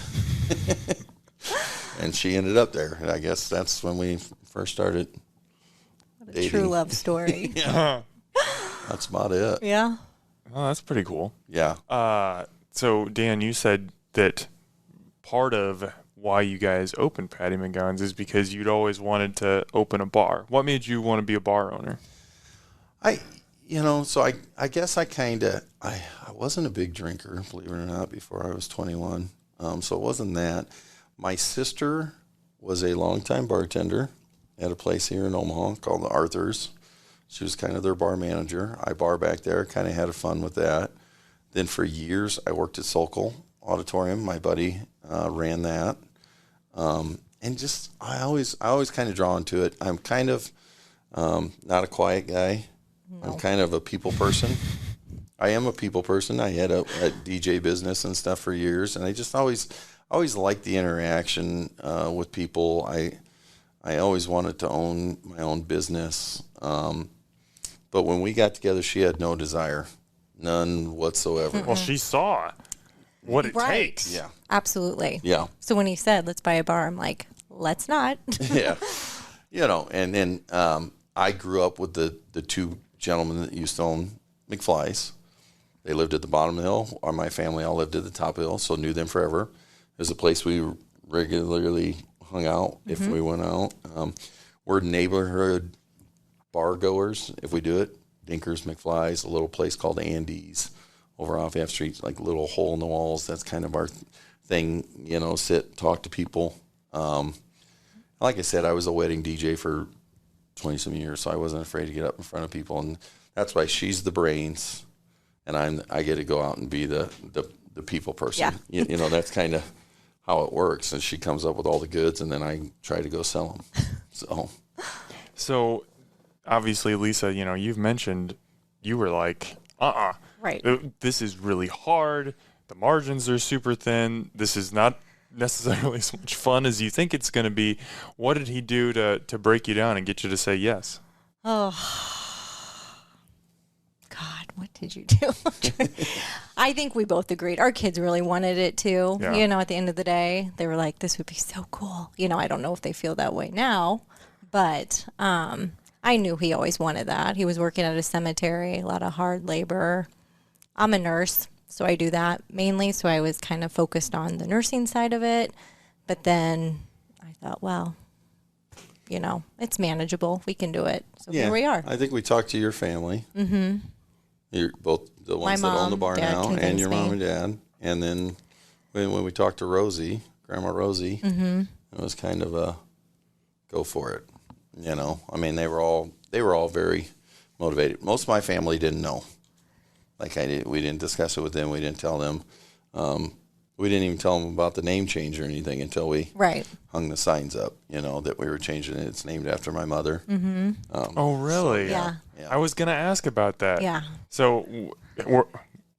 And she ended up there. And I guess that's when we first started dating. True love story. Yeah. That's about it. Yeah. Oh, that's pretty cool. Yeah. So, Dan, you said that part of why you guys opened Paddy McGown's is because you'd always wanted to open a bar. What made you want to be a bar owner? So I guess I wasn't a big drinker, believe it or not, before I was 21. So it wasn't that. My sister was a longtime bartender at a place here in Omaha called the Arthur's. She was kind of their bar manager. I bar back there, kind of had fun with that. Then for years, I worked at Sokol Auditorium. My buddy ran that. And just, I always kind of drawn to it. I'm kind of not a quiet guy. No. I'm kind of a people person. I am a people person. I had a DJ business and stuff for years, and I just always liked the interaction with people. I always wanted to own my own business. But when we got together, she had no desire, none whatsoever. Well, she saw what it takes. Yeah. Absolutely. Yeah. So when he said, let's buy a bar, I'm like, let's not. Yeah. And then I grew up with the two gentlemen that used to own McFly's. They lived at the bottom of the hill. My family all lived at the top of the hill, so knew them forever. It was a place we regularly hung out if we went out. We're neighborhood bar goers if we do it. Dinker's, McFly's, a little place called Andy's over off F Street, like a little hole in the walls. That's kind of our thing, sit, talk to people. Like I said, I was a wedding DJ for 20-some years, so I wasn't afraid to get up in front of people, and that's why she's the brains, and I get to go out and be the people person. Yeah. That's kind of how it works, and she comes up with all the goods, and then I try to go sell them. So obviously, Lisa, you've mentioned you were like, right. This is really hard. The margins are super thin. This is not necessarily so much fun as you think it's going to be. What did he do to break you down and get you to say yes? Oh, God, what did you do? I think we both agreed. Our kids really wanted it too. Yeah. At the end of the day, they were like, this would be so cool. I don't know if they feel that way now, but I knew he always wanted that. He was working at a cemetery, a lot of hard labor. I'm a nurse, so I do that mainly. So I was kind of focused on the nursing side of it. But then I thought, well, it's manageable. We can do it. So here we are. I think we talked to your family. Mm-hmm. You're both the ones that own the bar now, and your mom and dad. And then when we talked to Rosie, Grandma Rosie, it was kind of a go for it. They were all very motivated. Most of my family didn't know. We didn't discuss it with them. We didn't tell them. We didn't even tell them about the name change or anything until we hung the signs up, that we were changing it. It's named after my mother. Mm-hmm. Oh, really? So, yeah. I was going to ask about that. Yeah. So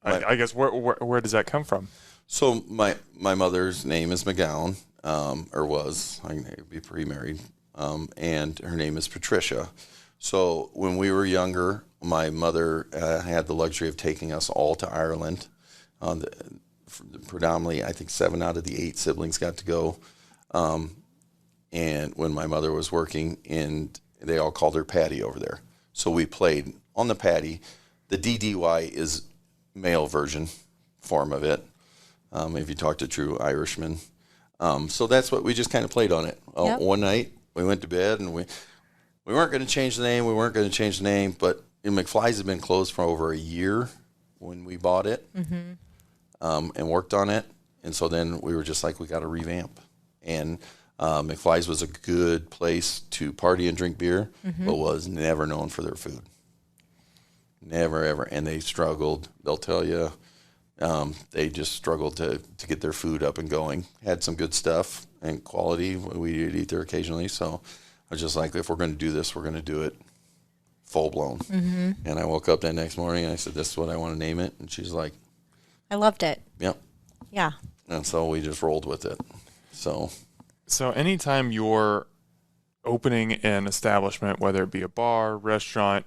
I guess where does that come from? So my mother's name is McGown, or was. I can be pre-married. And her name is Patricia. So when we were younger, my mother had the luxury of taking us all to Ireland. Predominantly, I think 7 out of the 8 siblings got to go. And when my mother was working, and they all called her Paddy over there. So we played on the Paddy. The DDY is male version form of it, if you talk to true Irishmen. So that's what we just kind of played on it. One night, we went to bed, and we weren't going to change the name. But McFly's had been closed for over a year when we bought it and worked on it. And so then we were just like, we got to revamp. And McFly's was a good place to party and drink beer, but was never known for their food. Never, ever. And they struggled. They'll tell you they just struggled to get their food up and going. Had some good stuff and quality. We did eat there occasionally. So I was just like, if we're going to do this, we're going to do it full blown. And I woke up that next morning and I said, this is what I want to name it. And she's like, I loved it. Yep. Yeah. And so we just rolled with it. So anytime you're opening an establishment, whether it be a bar, restaurant,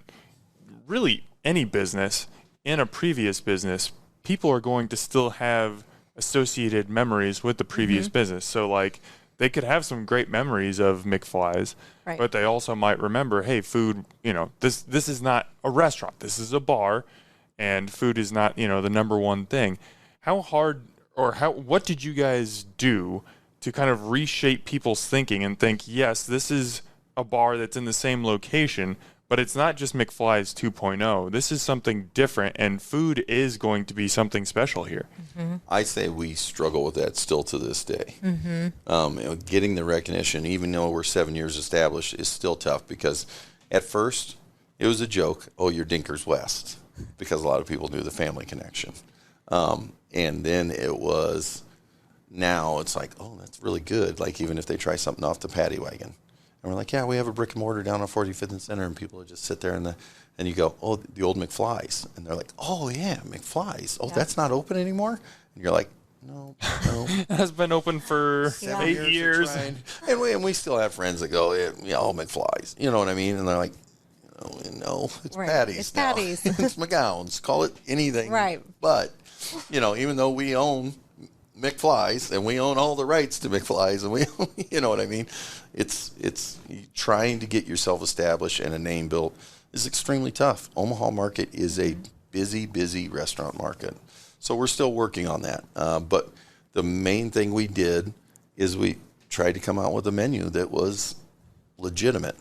really any business, in a previous business, people are going to still have associated memories with the previous business. So they could have some great memories of McFly's, but they also might remember, hey, food, this is not a restaurant. This is a bar, and food is not, the number one thing. How hard what did you guys do to kind of reshape people's thinking and think, yes, this is a bar that's in the same location, but it's not just McFly's 2.0. This is something different, and food is going to be something special here. I say we struggle with that still to this day. Getting the recognition, even though we're 7 years established, is still tough because at first it was a joke. Oh, you're Dinker's West, because a lot of people knew the family connection. And then it was, now it's like, oh, that's really good. Like even if they try something off the paddy wagon. And we're like, yeah, we have a brick and mortar down on 45th and Center, and people would just sit there and you go, oh, the old McFly's. And they're like, oh, yeah, McFly's. Oh, that's not open anymore? And you're like, no. It has been open for 8 years. And we still have friends that go, yeah, oh, McFly's. You know what I mean? And they're like, no, it's Paddy's. It's Paddy's. It's McGown's. Call it anything. Right. But, even though we own McFly's and we own all the rights to McFly's and we you know what I mean, it's trying to get yourself established and a name built is extremely tough. Omaha market is a busy restaurant market, so we're still working on that, but the main thing we did is we tried to come out with a menu that was legitimate,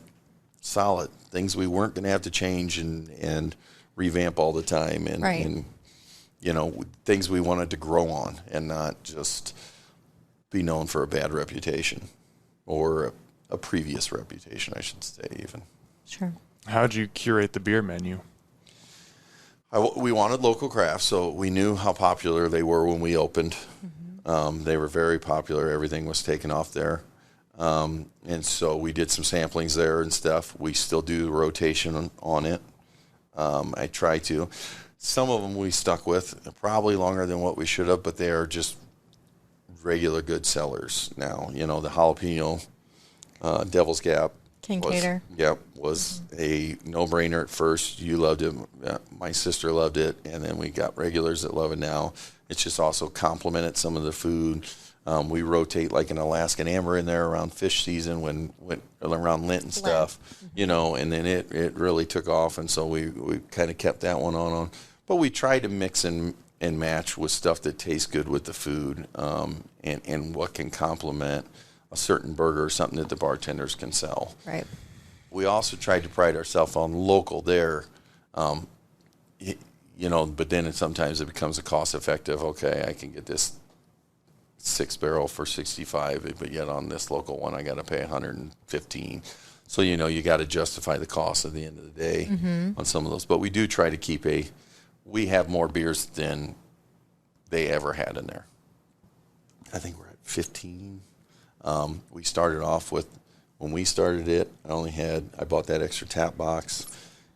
solid, things we weren't going to have to change and revamp all the time, and things we wanted to grow on and not just be known for a bad reputation or a previous reputation, I should say, even. Sure. How'd you curate the beer menu? We wanted local crafts, so we knew how popular they were when we opened. They were very popular. Everything was taken off there. And so we did some samplings there and stuff. We still do rotation on it. I try to. Some of them we stuck with probably longer than what we should have, but they are just regular good sellers now. The jalapeno Devil's Gap was a no-brainer at first. You loved it. My sister loved it, and then we got regulars that love it now. It's just also complemented some of the food. We rotate like an Alaskan amber in there around fish season when around Lent and stuff, and then it really took off, and so we kind of kept that one on. But we try to mix and match with stuff that tastes good with the food, and what can complement a certain burger or something that the bartenders can sell. Right. We also tried to pride ourselves on local there, but then sometimes it becomes a cost-effective, okay, I can get this 6-barrel for $65, but yet on this local one I got to pay $115. So, you got to justify the cost at the end of the day on some of those. But we do try to keep we have more beers than they ever had in there. I think we're at 15. We started off with, when we started it, I bought that extra tap box,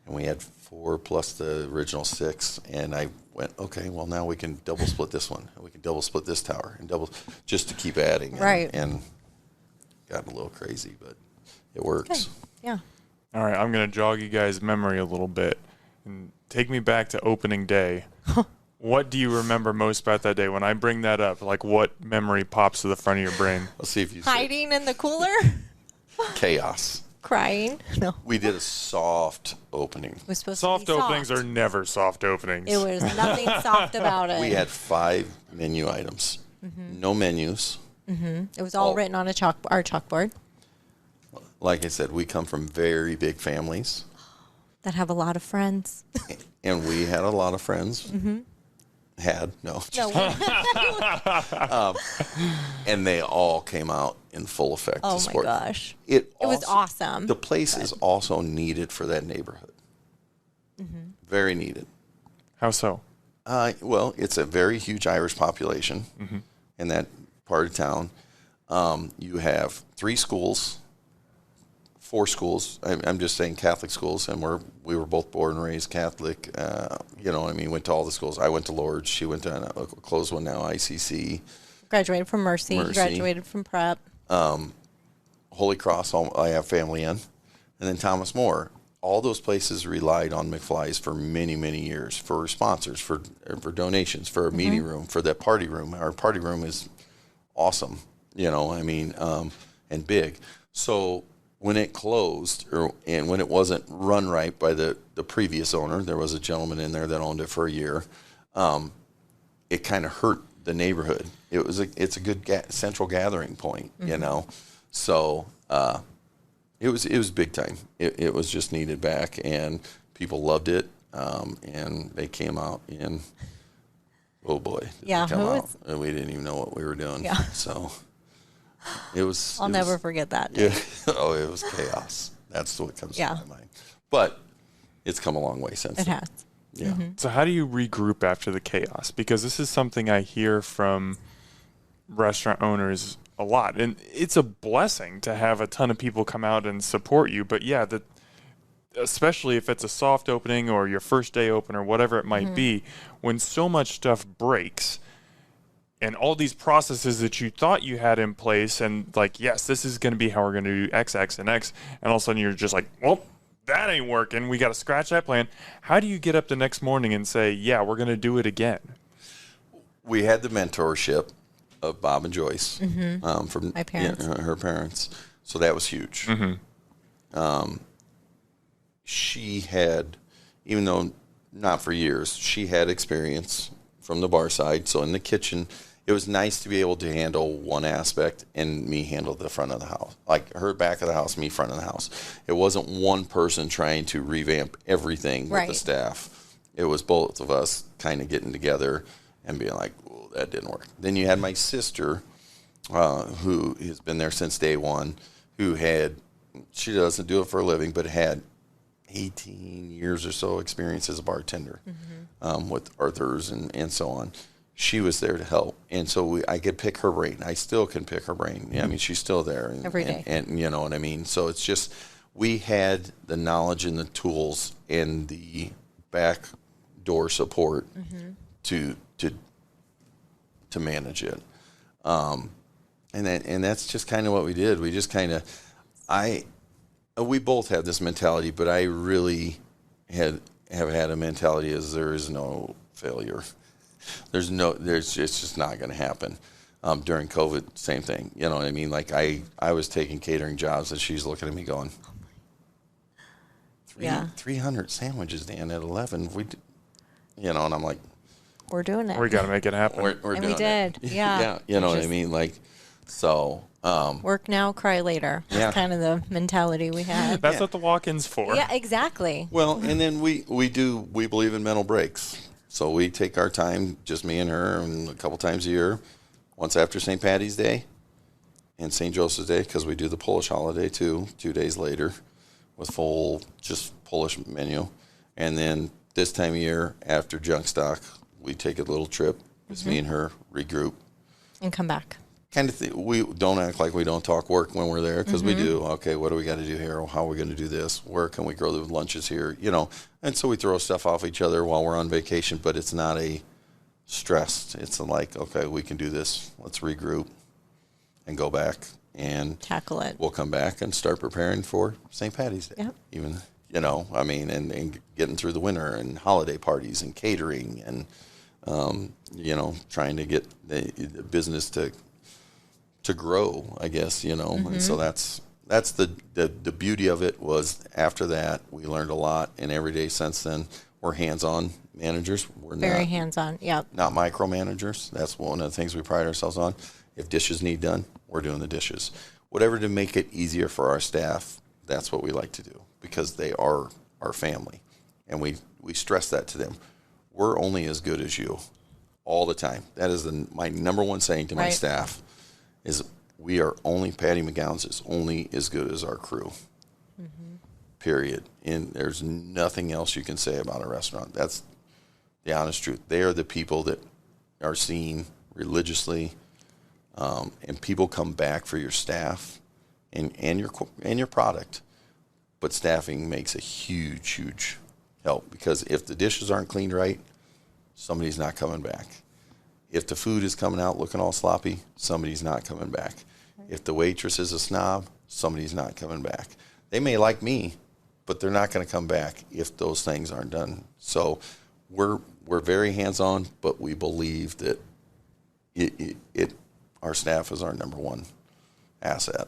and we had 4 plus the original 6, and I went, okay, well, now we can double split this one, and we can double split this tower, and just to keep adding. And got a little crazy, but it works. Okay. Yeah. All right, I'm going to jog you guys' memory a little bit and take me back to opening day. What do you remember most about that day? When I bring that up, like what memory pops to the front of your brain? Let's see if you Hiding in the cooler? Chaos. Crying? No. We did a soft opening. It was supposed Soft to be openings are never soft openings. It was nothing soft about it. We had 5 menu items. No menus. It was all written on our chalkboard. Like I said, we come from very big families. That have a lot of friends. And we had a lot of friends. No. And they all came out in full effect to support. Oh my gosh. It was awesome. The place is also needed for that neighborhood. Very needed. How so? Well, it's a very huge Irish population in that part of town. You have 3 schools, 4 schools. I'm just saying Catholic schools, and we were both born and raised Catholic. Went to all the schools. I went to Lourdes. She went to a closed one now, ICC. Graduated from Mercy. Graduated from Prep. Holy Cross, I have family in. And then Thomas More. All those places relied on McFly's for many, many years for sponsors, for donations, for a meeting room, for that party room. Our party room is awesome, and big. So when it closed, and when it wasn't run right by the previous owner, there was a gentleman in there that owned it for a year. It kind of hurt the neighborhood. It's a good central gathering point, you know. So it was big time. It was just needed back, and people loved it. And they came out and oh boy, and we didn't even know what we were doing. Yeah. So it was. I'll never forget that day. Yeah. Oh, it was chaos. That's what comes to my mind. But it's come a long way since. It has. Yeah. So how do you regroup after the chaos? Because this is something I hear from restaurant owners a lot, and it's a blessing to have a ton of people come out and support you. But yeah, especially if it's a soft opening or your first day open or whatever it might be, when so much stuff breaks and all these processes that you thought you had in place and like, yes, this is going to be how we're going to do X, X, and X. And all of a sudden you're just like, well, that ain't working. We got to scratch that plan. How do you get up the next morning and say, yeah, we're going to do it again? We had the mentorship of Bob and Joyce from my parents. Her parents. So that was huge. She had, even though not for years, she had experience from the bar side. So in the kitchen, it was nice to be able to handle one aspect and me handle the front of the house. Like her back of the house, me front of the house. It wasn't one person trying to revamp everything with the staff. It was both of us kind of getting together and being like, oh, that didn't work. Then you had my sister, who has been there since day one, she doesn't do it for a living, but had 18 years or so experience as a bartender with Arthur's and so on. She was there to help, and so I could pick her brain. I still can pick her brain. Yeah, I mean, she's still there every day, and you know what I mean. So it's just we had the knowledge and the tools and the back door support to manage it, and that's just kind of what we did. We just kind of we both have this mentality, but I really have had a mentality as there is no failure. It's just not going to happen. During COVID, same thing. You know what I mean? Like I was taking catering jobs, and she's looking at me going, 300 sandwiches, Dan, at 11. And I'm like, we're doing it. We got to make it happen. We're and doing we did. it. Yeah. You know what I mean? Like, so. Work now, cry later. That's kind of the mentality we had. That's what the walk-in's for. Yeah, exactly. Well, and then we believe in mental breaks. So we take our time, just me and her, and a couple times a year, once after St. Paddy's Day and St. Joseph's Day, because we do the Polish holiday too, 2 days later with full just Polish menu. And then this time of year, after junk stock, we take a little trip. It's me and her, regroup. And come back. Kind of we don't act like we don't talk work when we're there, because we do. Okay, what do we got to do here? How are we going to do this? Where can we grow the lunches here? And so we throw stuff off each other while we're on vacation, but it's not a stressed. It's like, okay, we can do this. Let's regroup and go back and tackle it. We'll come back and start preparing for St. Paddy's Day. Yep. Even, and getting through the winter and holiday parties and catering and, trying to get the business to grow, I guess, and so that's the beauty of it. Was after that we learned a lot, and every day since then we're hands-on managers. We're very hands-on. Yep. Not micromanagers. That's one of the things we pride ourselves on. If dishes need done, we're doing the dishes. Whatever to make it easier for our staff, that's what we like to do, because they are our family, and we stress that to them. We're only as good as you, all the time. That is my number one saying to my staff. Is Paddy McGown's is only as good as our crew. Period. And there's nothing else you can say about a restaurant. That's the honest truth. They are the people that are seen religiously, and people come back for your staff and your product. But staffing makes a huge help, because if the dishes aren't cleaned right, somebody's not coming back. If the food is coming out looking all sloppy, somebody's not coming back. If the waitress is a snob, somebody's not coming back. They may like me, but they're not going to come back if those things aren't done. So we're very hands-on, but we believe that our staff is our number one asset.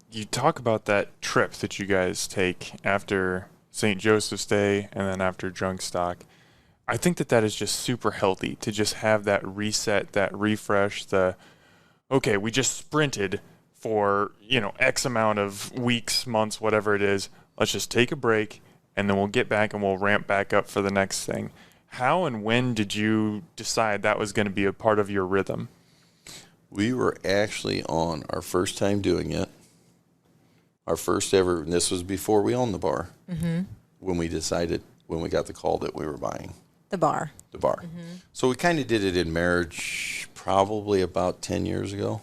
You talk about that trip that you guys take after St. Joseph's Day and then after junk stock. I think that is just super healthy to just have that reset, that refresh, okay, we just sprinted for, X amount of weeks, months, whatever it is. Let's just take a break, and then we'll get back and we'll ramp back up for the next thing. How and when did you decide that was going to be a part of your rhythm? We were actually on our first time doing it. Our first ever, and this was before we owned the bar, when we got the call that we were buying. The bar. So we kind of did it in marriage probably about 10 years ago.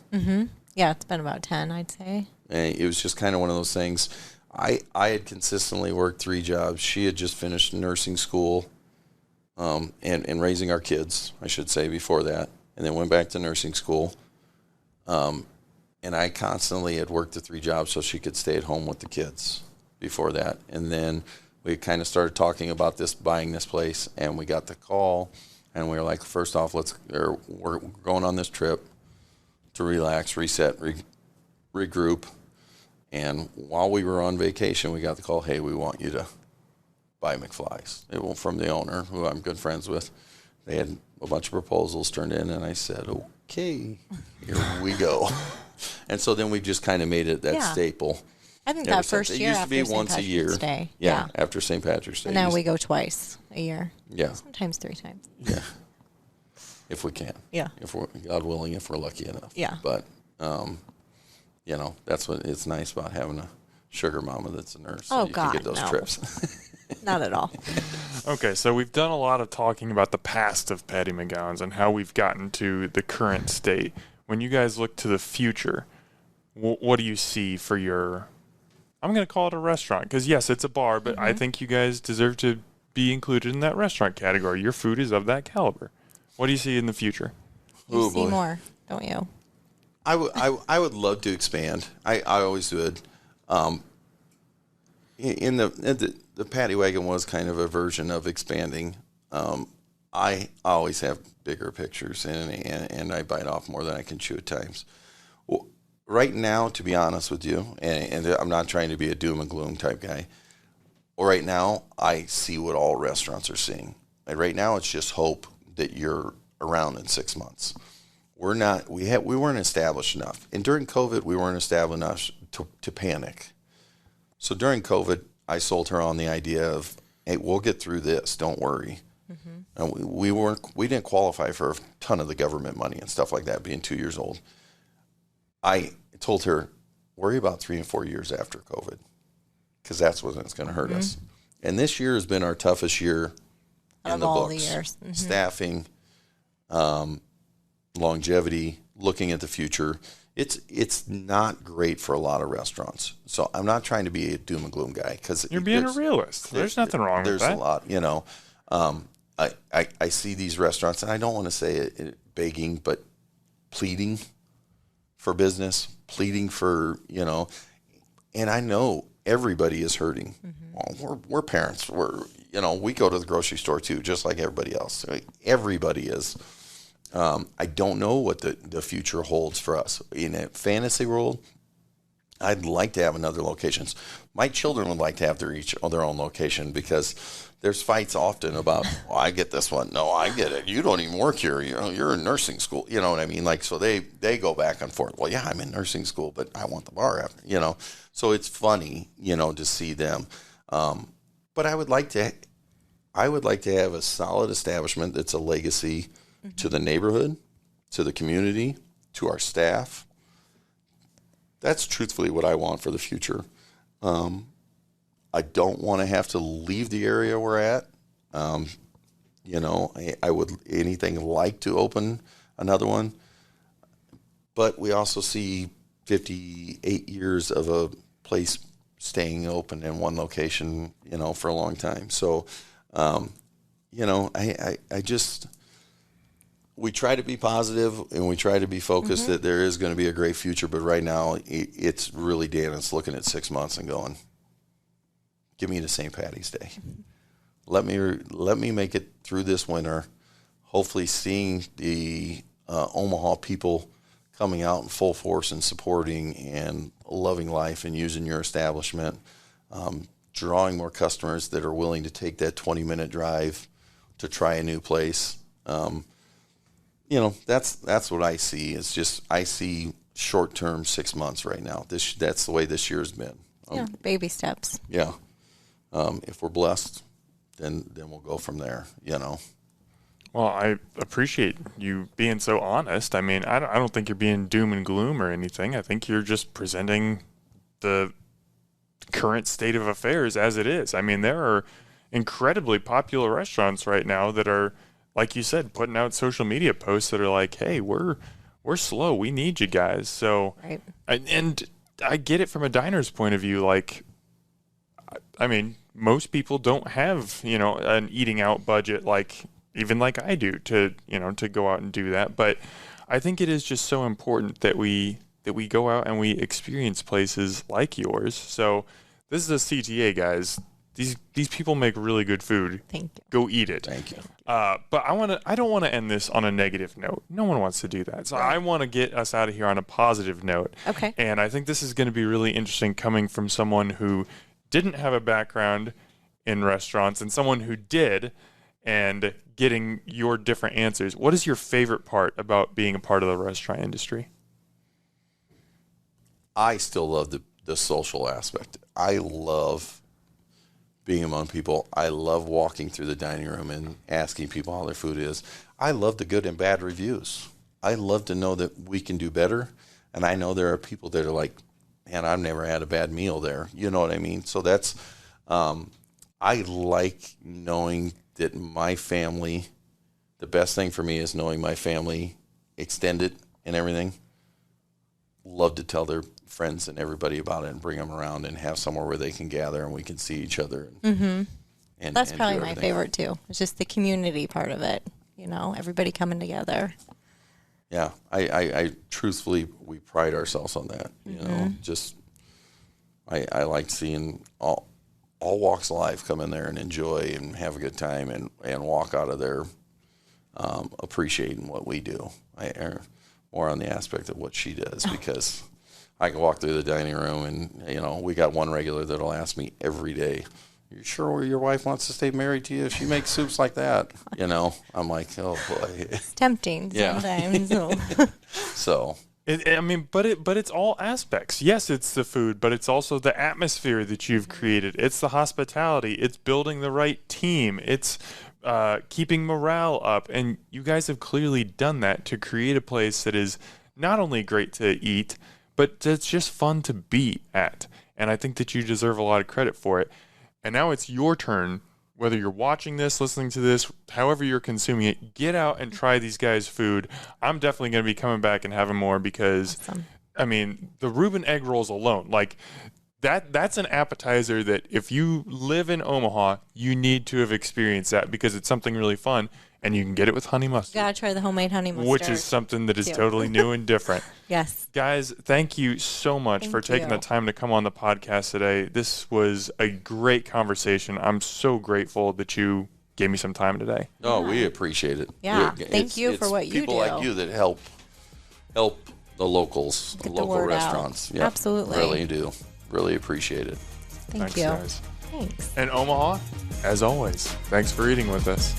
Yeah, it's been about 10, I'd say. And it was just kind of one of those things. I had consistently worked 3 jobs. She had just finished nursing school and raising our kids, I should say, before that, and then went back to nursing school. And I constantly had worked the 3 jobs so she could stay at home with the kids before that. And then we kind of started talking about buying this place, and we got the call, and we were like, first off, we're going on this trip to relax, reset, regroup. And while we were on vacation, we got the call, hey, we want you to buy McFly's. It was from the owner, who I'm good friends with. They had a bunch of proposals turned in, and I said, okay, here we go. And so then we just kind of made it that staple. I think that first year after St. Patrick's Day. Yeah, after St. Patrick's Day. And now we go twice a year. Yeah. Sometimes 3 times. Yeah. If we can. Yeah. If we're, God willing, if we're lucky enough. Yeah. But, that's what it's nice about having a sugar mama that's a nurse. So you can get those trips. Not at all. Okay, so we've done a lot of talking about the past of Paddy McGown's and how we've gotten to the current state. When you guys look to the future, what do you see for your, I'm going to call it a restaurant, because yes, it's a bar, but I think you guys deserve to be included in that restaurant category. Your food is of that caliber. What do you see in the future? You see more, don't you? I would love to expand. I always would. The Paddy Wagon was kind of a version of expanding. I always have bigger pictures, and I bite off more than I can chew at times. Well, right now, to be honest with you, and I'm not trying to be a doom and gloom type guy, right now I see what all restaurants are seeing. And right now it's just hope that you're around in 6 months. We weren't established enough. And during COVID, we weren't established enough to panic. So during COVID, I sold her on the idea of, hey, we'll get through this, don't worry. And we didn't qualify for a ton of the government money and stuff like that, being 2 years old. I told her, worry about 3 and 4 years after COVID, because that's when it's going to hurt us. And this year has been our toughest year in the books. The years. Staffing, longevity, looking at the future. It's not great for a lot of restaurants. So I'm not trying to be a doom and gloom guy, because you're being a realist. There's nothing wrong with that. There's a lot, I see these restaurants, and I don't want to say it begging, but pleading for business, pleading for, and I know everybody is hurting. Well, we're parents. We go to the grocery store too, just like everybody else. Everybody is. I don't know what the future holds for us. In a fantasy world, I'd like to have another locations. My children would like to have their own location, because there's fights often about, I get this one. No, I get it. You don't even work here. You're in nursing school. You know what I mean? Like, so they go back and forth. Well, yeah, I'm in nursing school, but I want the bar after, So it's funny, to see them. But I would like to have a solid establishment that's a legacy to the neighborhood, to the community, to our staff. That's truthfully what I want for the future. I don't want to have to leave the area we're at. I would anything like to open another one, but we also see 58 years of a place staying open in one location, for a long time. So, we try to be positive, and we try to be focused that there is going to be a great future. But right now, it's really, Dan, it's looking at 6 months and going, give me to St. Paddy's Day. Let me make it through this winter. Hopefully, seeing the Omaha people coming out in full force and supporting and loving life and using your establishment, drawing more customers that are willing to take that 20-minute drive to try a new place. You know, that's what I see. It's just I see short term 6 months right now. That's the way this year's been. Yeah, baby steps. Yeah. If we're blessed, then we'll go from there. You know. Well, I appreciate you being so honest. I mean, I don't think you're being doom and gloom or anything. I think you're just presenting the current state of affairs as it is. I mean, there are incredibly popular restaurants right now that are, like you said, putting out social media posts that are like, hey, we're slow. We need you guys. So, right. And I get it from a diner's point of view. Like, I mean, most people don't have, you know, an eating out budget like even like I do to go out and do that. But I think it is just so important that we go out and we experience places like yours. So this is a CTA, guys. These people make really good food. Thank you. Go eat it. Thank you. But I don't want to end this on a negative note. No one wants to do that. So I want to get us out of here on a positive note. Okay. And I think this is going to be really interesting coming from someone who didn't have a background in restaurants and someone who did, and getting your different answers. What is your favorite part about being a part of the restaurant industry? I still love the social aspect. I love being among people. I love walking through the dining room and asking people how their food is. I love the good and bad reviews. I love to know that we can do better. And I know there are people that are like, man, I've never had a bad meal there. You know what I mean? So that's, I like knowing that my family, the best thing for me is knowing my family, extended and everything, love to tell their friends and everybody about it and bring them around and have somewhere where they can gather and we can see each other. And That's and probably do my everything. favorite too. It's just the community part of it. You know, everybody coming together. Yeah, I truthfully, we pride ourselves on that. You know, just I like seeing all walks of life come in there and enjoy and have a good time and walk out of there appreciating what we do. More on the aspect of what she does, because I can walk through the dining room and, you know, we got one regular that'll ask me every day, you sure your wife wants to stay married to you if she makes soups like that? You know, I'm like, oh boy. It's tempting sometimes. So. But it's all aspects. Yes, it's the food, but it's also the atmosphere that you've created. It's the hospitality. It's building the right team. It's keeping morale up. And you guys have clearly done that to create a place that is not only great to eat, but it's just fun to be at. And I think that you deserve a lot of credit for it. And now it's your turn. Whether you're watching this, listening to this, however you're consuming it, get out and try these guys' food. I'm definitely going to be coming back and having more because, Awesome. I mean, the Reuben egg rolls alone, like that's an appetizer that if you live in Omaha, you need to have experienced that because it's something really fun. And you can get it with honey mustard. Gotta try the homemade honey mustard. Which is something that is too. totally new and different. Yes. Guys, thank you so much for taking the time to come on the podcast today. This was a great conversation. I'm so grateful that you gave me some time today. Oh, we appreciate it. Yeah. Thank you for what you do. People like you that help the locals, Get the local word out. restaurants. Yeah, Absolutely. Really do. Really appreciate it. Thank Thanks, you. guys. Thanks. And Omaha, as always, thanks for eating with us.